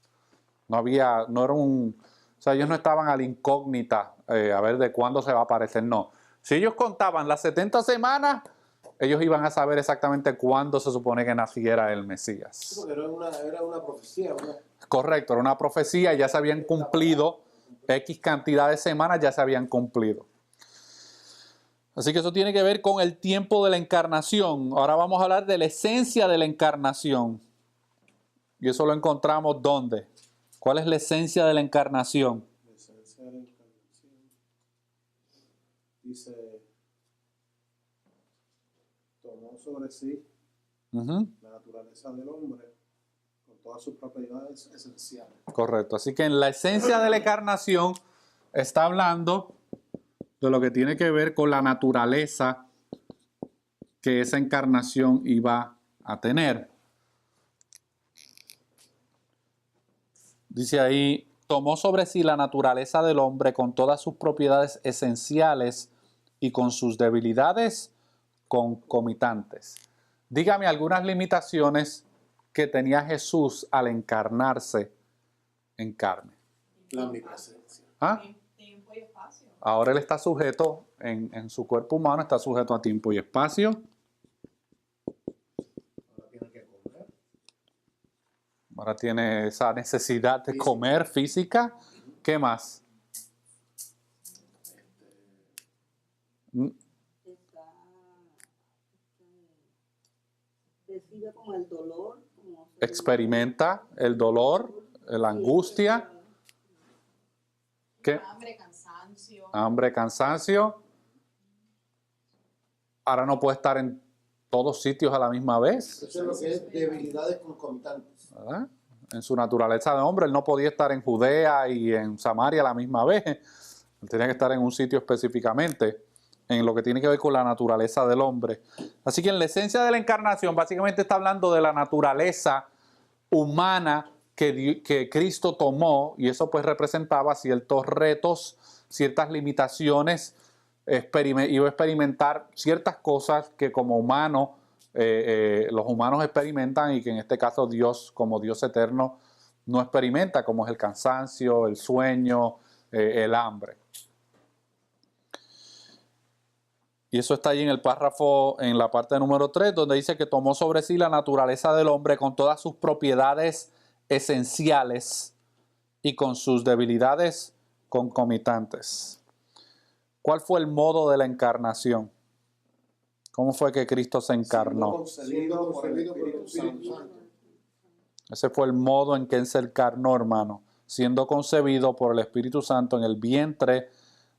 Speaker 1: Ellos no estaban a la incógnita a ver de cuándo se va a aparecer, no. Si ellos contaban las 70 semanas, ellos iban a saber exactamente cuándo se supone que naciera el Mesías.
Speaker 2: Era una profecía, ¿verdad?
Speaker 1: Correcto, era una profecía, ya se habían cumplido, X cantidad de semanas ya se habían cumplido. Así que eso tiene que ver con el tiempo de la encarnación. Ahora vamos a hablar de la esencia de la encarnación. Y eso lo encontramos ¿dónde? ¿Cuál es la esencia de la encarnación?
Speaker 2: La esencia de la encarnación. Dice, tomó sobre sí la naturaleza del hombre con todas sus propiedades esenciales.
Speaker 1: Correcto. Así que en la esencia de la encarnación está hablando de lo que tiene que ver con la naturaleza que esa encarnación iba a tener. Dice ahí, tomó sobre sí la naturaleza del hombre con todas sus propiedades esenciales y con sus debilidades concomitantes. Dígame algunas limitaciones que tenía Jesús al encarnarse en carne.
Speaker 2: La omnipresencia.
Speaker 1: ¿Ah?
Speaker 3: Tiempo y espacio.
Speaker 1: Ahora él está sujeto, en su cuerpo humano, está sujeto a tiempo y espacio.
Speaker 2: Ahora tiene que comer.
Speaker 1: Ahora tiene esa necesidad de comer física. ¿Qué más?
Speaker 6: Está recibe como el dolor. Como
Speaker 1: experimenta el dolor, la angustia, ¿qué? Hambre, cansancio. Ahora no puede estar en todos sitios a la misma vez,
Speaker 5: Eso es lo que es debilidades concomitantes.
Speaker 1: ¿verdad? En su naturaleza de hombre, él no podía estar en Judea y en Samaria a la misma vez. Él tenía que estar en un sitio específicamente, en lo que tiene que ver con la naturaleza del hombre. Así que en la esencia de la encarnación, básicamente está hablando de la naturaleza humana que Cristo tomó, y eso pues representaba ciertos retos, ciertas limitaciones, iba a experimentar ciertas cosas que como humano, los humanos experimentan y que en este caso Dios, como Dios eterno, no experimenta, como es el cansancio, el sueño, el hambre. Y eso está ahí en el párrafo, en la parte número 3, donde dice que tomó sobre sí la naturaleza del hombre con todas sus propiedades esenciales y con sus debilidades concomitantes. ¿Cuál fue el modo de la encarnación? ¿Cómo fue que Cristo se encarnó?
Speaker 2: Siendo concebido por el Espíritu Santo.
Speaker 1: Ese fue el modo en que Él se encarnó, hermano, siendo concebido por el Espíritu Santo en el vientre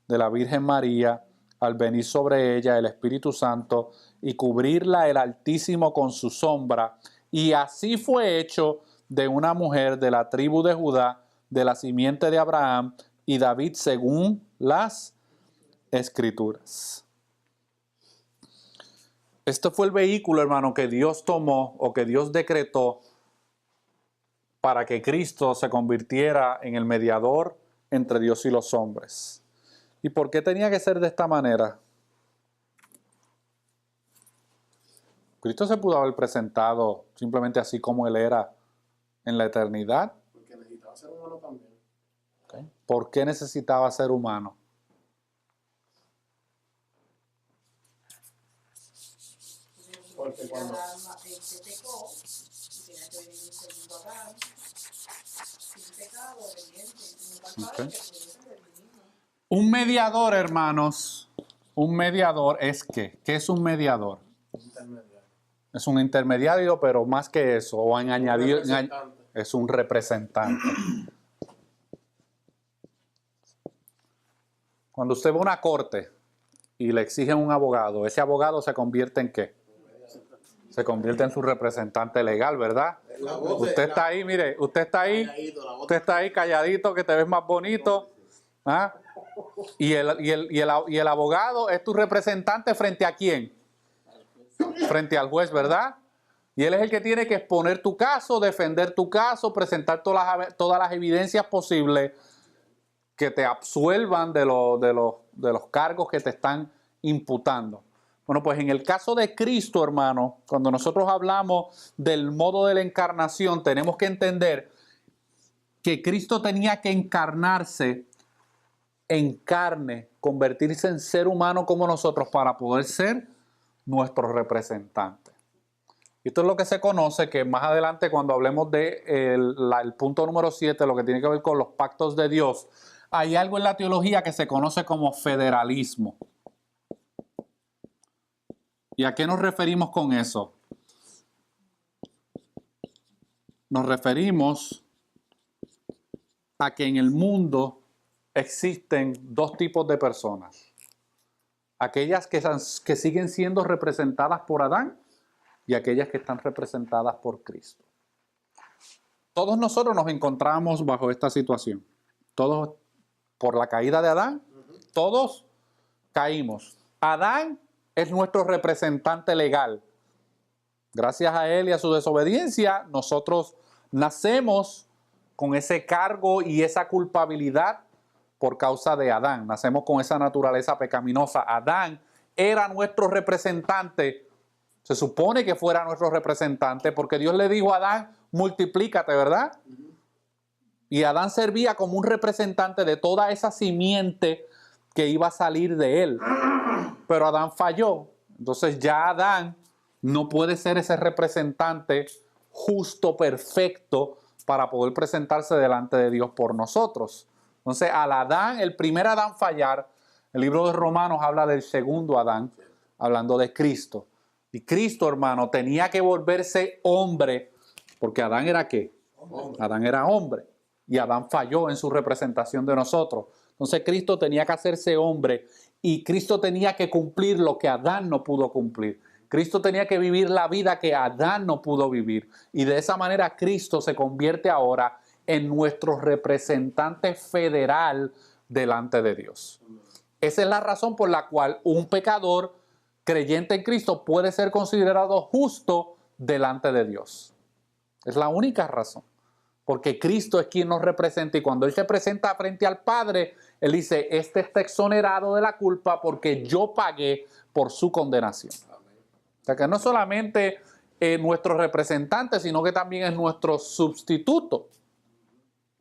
Speaker 1: de la Virgen María, al venir sobre ella el Espíritu Santo y cubrirla el Altísimo con su sombra. Y así fue hecho de una mujer de la tribu de Judá, de la simiente de Abraham y David, según las Escrituras. Este fue el vehículo, hermano, que Dios tomó o que Dios decretó para que Cristo se convirtiera en el mediador entre Dios y los hombres. ¿Y por qué tenía que ser de esta manera? Cristo se pudo haber presentado simplemente así como Él era en la eternidad.
Speaker 2: Porque necesitaba ser humano también.
Speaker 1: ¿Okay? ¿Por qué necesitaba ser humano?
Speaker 2: Porque cuando
Speaker 3: se pecó, y tenía que venir un segundo Adán, sin pecado, obediente, en el pasado,
Speaker 1: Okay.
Speaker 3: que pudiese redimirnos.
Speaker 1: Un mediador, hermanos, un mediador es ¿qué? ¿Qué es un mediador?
Speaker 2: intermediario.
Speaker 1: Es un intermediario, pero más que eso, o han añadido,
Speaker 2: Representante.
Speaker 1: es un representante. Cuando usted va a una corte y le exigen un abogado, ese abogado se convierte en ¿qué? Se convierte en su representante legal, ¿verdad?
Speaker 5: La voz de-
Speaker 1: Usted está ahí, mire, usted está ahí,
Speaker 5: calladito, la voz
Speaker 1: usted está ahí calladito, que te ves más bonito. ¿Ah? Y el abogado es tu representante frente a quién? Frente al juez, ¿verdad? Y él es el que tiene que exponer tu caso, defender tu caso, presentar todas las evidencias posibles que te absuelvan de los cargos que te están imputando. Bueno, pues en el caso de Cristo, hermano, cuando nosotros hablamos del modo de la encarnación, tenemos que entender que Cristo tenía que encarnarse en carne, convertirse en ser humano como nosotros para poder ser nuestro representante. Esto es lo que se conoce, que más adelante cuando hablemos de el punto número 7, lo que tiene que ver con los pactos de Dios, hay algo en la teología que se conoce como federalismo. ¿Y a qué nos referimos con eso? Nos referimos a que en el mundo existen dos tipos de personas. Aquellas que siguen siendo representadas por Adán y aquellas que están representadas por Cristo. Todos nosotros nos encontramos bajo esta situación. Todos, por la caída de Adán, todos caímos. Adán es nuestro representante legal. Gracias a él y a su desobediencia, nosotros nacemos con ese cargo y esa culpabilidad por causa de Adán. Nacemos con esa naturaleza pecaminosa. Adán era nuestro representante. Se supone que fuera nuestro representante porque Dios le dijo a Adán, multiplícate, ¿verdad? Y Adán servía como un representante de toda esa simiente que iba a salir de él. Pero Adán falló. Entonces ya Adán no puede ser ese representante justo, perfecto, para poder presentarse delante de Dios por nosotros. Entonces, al Adán, el primer Adán fallar, el libro de Romanos habla del segundo Adán, hablando de Cristo. Y Cristo, hermano, tenía que volverse hombre, porque Adán era ¿qué? Adán era hombre. Y Adán falló en su representación de nosotros. Entonces Cristo tenía que hacerse hombre y Cristo tenía que cumplir lo que Adán no pudo cumplir. Cristo tenía que vivir la vida que Adán no pudo vivir. Y de esa manera Cristo se convierte ahora en nuestro representante federal delante de Dios. Esa es la razón por la cual un pecador creyente en Cristo puede ser considerado justo delante de Dios. Es la única razón. Porque Cristo es quien nos representa y cuando Él se presenta frente al Padre, Él dice, este está exonerado de la culpa porque yo pagué por su condenación. O sea que no solamente nuestro representante, sino que también es nuestro sustituto.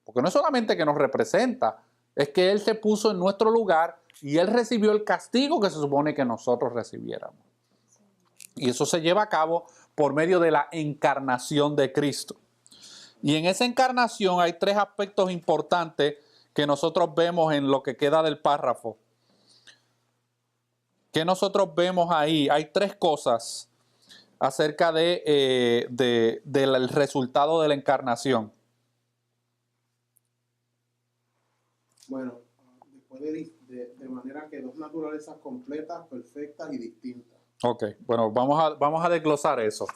Speaker 1: Porque no es solamente que nos representa, es que Él se puso en nuestro lugar y Él recibió el castigo que se supone que nosotros recibiéramos. Y eso se lleva a cabo por medio de la encarnación de Cristo. Y en esa encarnación hay tres aspectos importantes que nosotros vemos en lo que queda del párrafo. ¿Qué nosotros vemos ahí? Hay tres cosas acerca del resultado de la encarnación.
Speaker 2: Bueno, después de manera que dos naturalezas completas, perfectas y distintas.
Speaker 1: Ok, bueno, vamos a desglosar eso.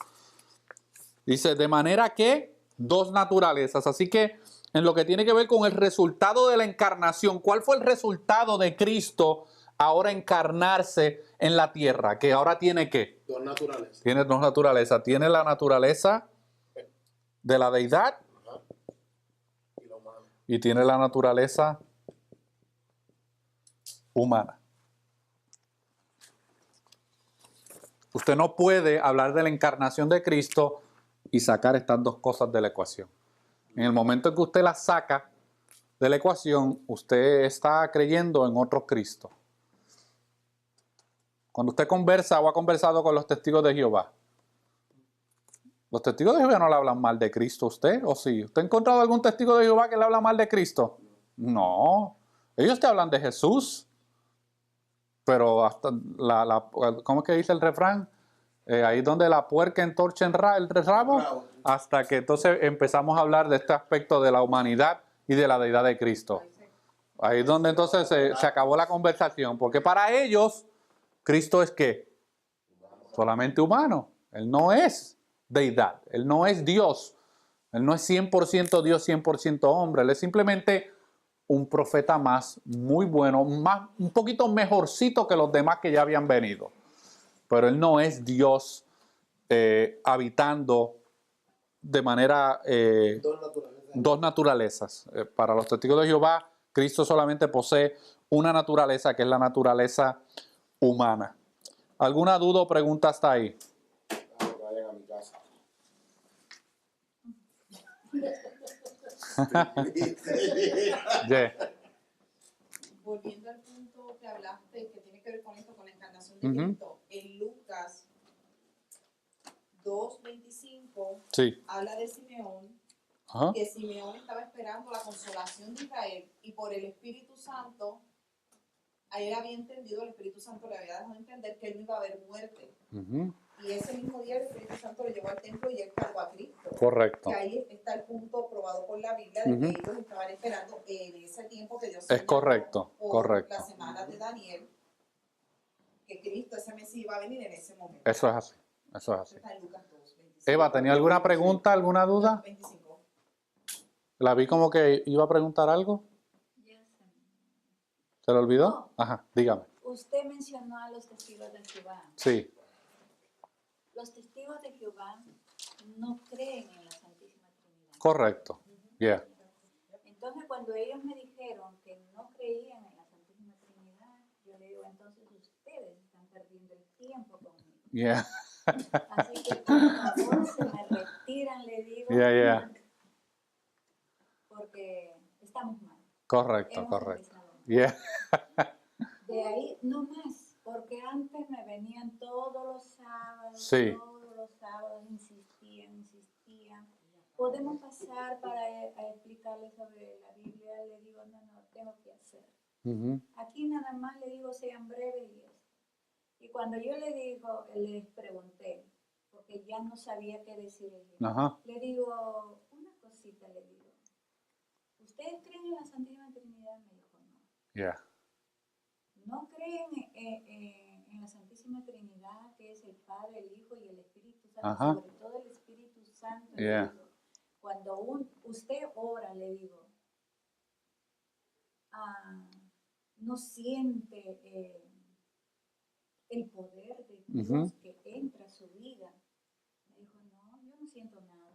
Speaker 1: Dice, de manera que dos naturalezas. Así que en lo que tiene que ver con el resultado de la encarnación, ¿cuál fue el resultado de Cristo ahora encarnarse en la tierra? Que ahora tiene ¿qué?
Speaker 2: Dos naturalezas.
Speaker 1: Tiene dos naturalezas. Tiene la naturaleza de la deidad
Speaker 2: Y la humana.
Speaker 1: y tiene la naturaleza humana. Usted no puede hablar de la encarnación de Cristo y sacar estas dos cosas de la ecuación. En el momento en que usted las saca de la ecuación, usted está creyendo en otro Cristo. Cuando usted conversa o ha conversado con los testigos de Jehová, los testigos de Jehová no le hablan mal de Cristo a usted, ¿o sí? ¿Usted ha encontrado algún testigo de Jehová que le habla mal de Cristo? No. Ellos te hablan de Jesús, pero hasta ¿cómo es que dice el refrán? Ahí donde la puerca entorcha el rabo, hasta que entonces empezamos a hablar de este aspecto de la humanidad y de la deidad de Cristo. Ahí es donde entonces se acabó la conversación, porque para ellos Cristo es ¿qué? Solamente humano. Él no es deidad, Él no es Dios, Él no es 100% Dios, 100% hombre, Él es simplemente un profeta más, muy bueno, un poquito mejorcito que los demás que ya habían venido. Pero Él no es Dios habitando de manera dos naturalezas. Para los testigos de Jehová, Cristo solamente posee una naturaleza, que es la naturaleza humana. ¿Alguna duda o pregunta hasta ahí?
Speaker 5: Vayan a mi casa.
Speaker 1: Yeah.
Speaker 3: Volviendo al punto que hablaste, que tiene que ver con esto, con la encarnación de
Speaker 1: Ujú.
Speaker 3: Cristo, en Lucas 2:25
Speaker 1: Sí.
Speaker 3: habla de Simeón,
Speaker 1: Ajá.
Speaker 3: que Simeón estaba esperando la consolación de Israel y por el Espíritu Santo, a él había entendido, el Espíritu Santo le había dejado entender que él no iba a haber muerte.
Speaker 1: Ujú.
Speaker 3: Y ese mismo día el Espíritu Santo lo llevó al templo y él cargó a Cristo.
Speaker 1: Correcto.
Speaker 3: Que ahí está el punto probado por la Biblia de
Speaker 1: Ujú.
Speaker 3: que ellos estaban esperando en ese tiempo que Dios
Speaker 1: Es
Speaker 3: señaló
Speaker 1: correcto,
Speaker 3: por
Speaker 1: correcto.
Speaker 3: las semanas de Daniel, que Cristo, ese Mesías, iba a venir en ese momento.
Speaker 1: Eso es así. Eso es así.
Speaker 3: Está en Lucas 2:25.
Speaker 1: Eva, ¿tenía alguna pregunta, alguna duda?
Speaker 3: 25.
Speaker 1: La vi como que iba a preguntar algo.
Speaker 7: Ya se me-
Speaker 1: ¿Se le olvidó?
Speaker 7: No.
Speaker 1: Ajá, dígame.
Speaker 7: Usted mencionó a los testigos de Jehová.
Speaker 1: Sí.
Speaker 7: Los testigos de Jehová no creen en la Santísima Trinidad.
Speaker 1: Correcto. Yeah.
Speaker 7: Entonces, cuando ellos me dijeron que no creían en la Santísima Trinidad, yo le digo, entonces ustedes están perdiendo el tiempo conmigo.
Speaker 1: Yeah.
Speaker 7: Así que, por favor, se me retiran, le digo,
Speaker 1: Yeah.
Speaker 7: porque estamos mal.
Speaker 1: Correcto,
Speaker 7: Hemos
Speaker 1: correcto.
Speaker 7: empezado mal.
Speaker 1: Yeah.
Speaker 7: De ahí no más, porque antes me venían todos los sábados,
Speaker 1: Sí.
Speaker 7: insistían. Podemos pasar para a explicarles sobre la Biblia, le digo, no, tengo que hacer.
Speaker 1: Ujú.
Speaker 7: Aquí nada más le digo, sean breves y esto. Y cuando yo les pregunté, porque ya no sabía qué decirle,
Speaker 1: Ajá.
Speaker 7: le digo, una cosita, le digo, ¿ustedes creen en la Santísima Trinidad? Me dijo, no.
Speaker 1: Yeah.
Speaker 7: ¿No creen en la Santísima Trinidad, que es el Padre, el Hijo y el Espíritu Santo?
Speaker 1: Ajá.
Speaker 7: Sobre todo el Espíritu Santo. Le
Speaker 1: Yeah.
Speaker 7: digo, cuando usted ora, le digo, no siente el poder de Dios
Speaker 1: Ujú.
Speaker 7: que entra a su vida. Me dijo, no, yo no siento nada.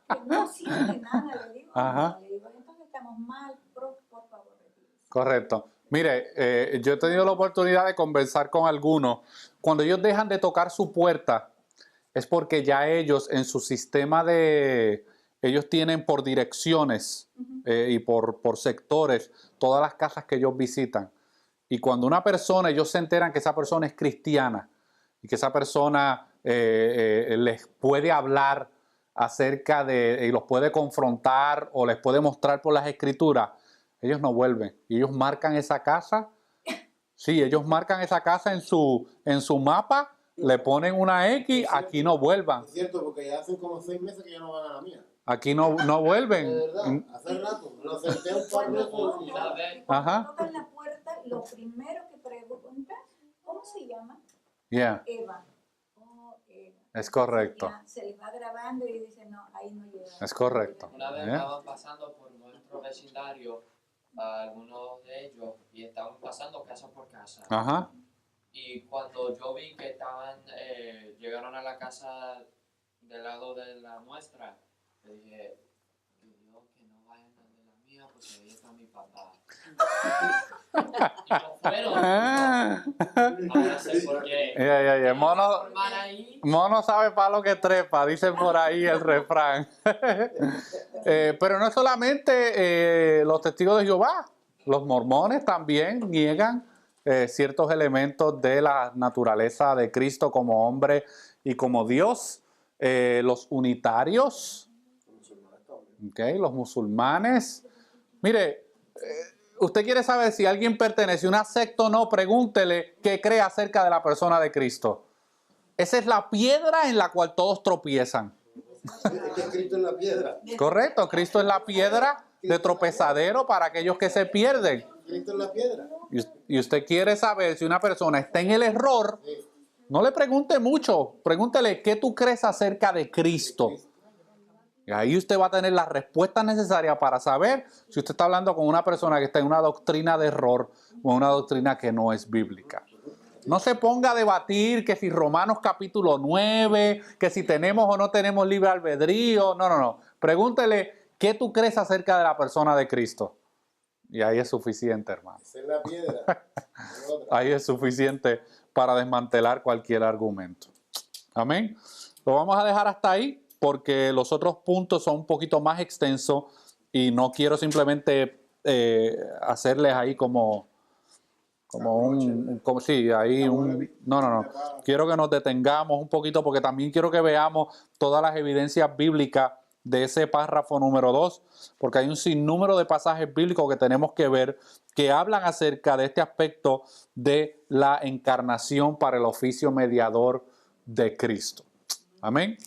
Speaker 7: Que no siente nada, le digo.
Speaker 1: Ajá.
Speaker 7: No, le digo, entonces estamos mal, por favor, retírese.
Speaker 1: Correcto. Mire, yo he tenido la oportunidad de conversar con algunos. Cuando ellos dejan de tocar su puerta, es porque ya ellos en su sistema ellos tienen por direcciones y por sectores todas las casas que ellos visitan. Y cuando una persona, ellos se enteran que esa persona es cristiana y que esa persona les puede hablar acerca y los puede confrontar o les puede mostrar por las escrituras, ellos no vuelven. Y ellos marcan esa casa. Sí, ellos marcan esa casa en su mapa, le ponen una X, aquí no vuelvan.
Speaker 5: Es cierto, porque ya hacen como 6 meses que ya no van a la mía.
Speaker 1: Aquí no vuelven.
Speaker 5: De verdad, hace rato. Lo senté un par de
Speaker 7: Cuando
Speaker 5: veces.
Speaker 1: Ajá.
Speaker 7: tocan la puerta, lo primero que preguntan, ¿cómo se llama?
Speaker 1: Yeah,
Speaker 7: Eva. Oh, Eva.
Speaker 1: es correcto.
Speaker 7: Ya se les va grabando y dicen, no, ahí no llega.
Speaker 1: Es correcto.
Speaker 8: Una vez
Speaker 1: ¿Eh?
Speaker 8: estaban pasando por nuestro vecindario, algunos de ellos, y estaban pasando casa por casa.
Speaker 1: Ajá.
Speaker 8: Y cuando yo vi que llegaron a la casa del lado de la nuestra, le dije, que Dios, que no vayan a la mía, porque ahí está mi papá. Y no fueron. Ahora sé por qué.
Speaker 1: Yeah. Mono,
Speaker 8: Formar ahí.
Speaker 1: mono sabe para lo que trepa, dicen por ahí el refrán. Pero no es solamente los testigos de Jehová, los mormones también niegan ciertos elementos de la naturaleza de Cristo como hombre y como Dios. Los unitarios, okay, los musulmanes. Mire, usted quiere saber si alguien pertenece a una secta o no, pregúntele qué cree acerca de la persona de Cristo. Esa es la piedra en la cual todos tropiezan.
Speaker 5: Es que Cristo es la piedra.
Speaker 1: Correcto, Cristo es la piedra de tropezadero para aquellos que se pierden.
Speaker 5: Cristo es la piedra.
Speaker 1: Y usted quiere saber si una persona está en el error, no le pregunte mucho, pregúntele qué tú crees acerca de Cristo. Y ahí usted va a tener las respuestas necesarias para saber si usted está hablando con una persona que está en una doctrina de error o en una doctrina que no es bíblica. No se ponga a debatir que si Romanos capítulo 9, que si tenemos o no tenemos libre albedrío. No. Pregúntele qué tú crees acerca de la persona de Cristo. Y ahí es suficiente, hermano.
Speaker 5: Esa es la piedra.
Speaker 1: Ahí es suficiente para desmantelar cualquier argumento. Amén. Lo vamos a dejar hasta ahí porque los otros puntos son un poquito más extensos y no quiero simplemente hacerles ahí como no. Quiero que nos detengamos un poquito porque también quiero que veamos todas las evidencias bíblicas de ese párrafo número 2, porque hay un sinnúmero de pasajes bíblicos que tenemos que ver que hablan acerca de este aspecto de la encarnación para el oficio mediador de Cristo. Amén.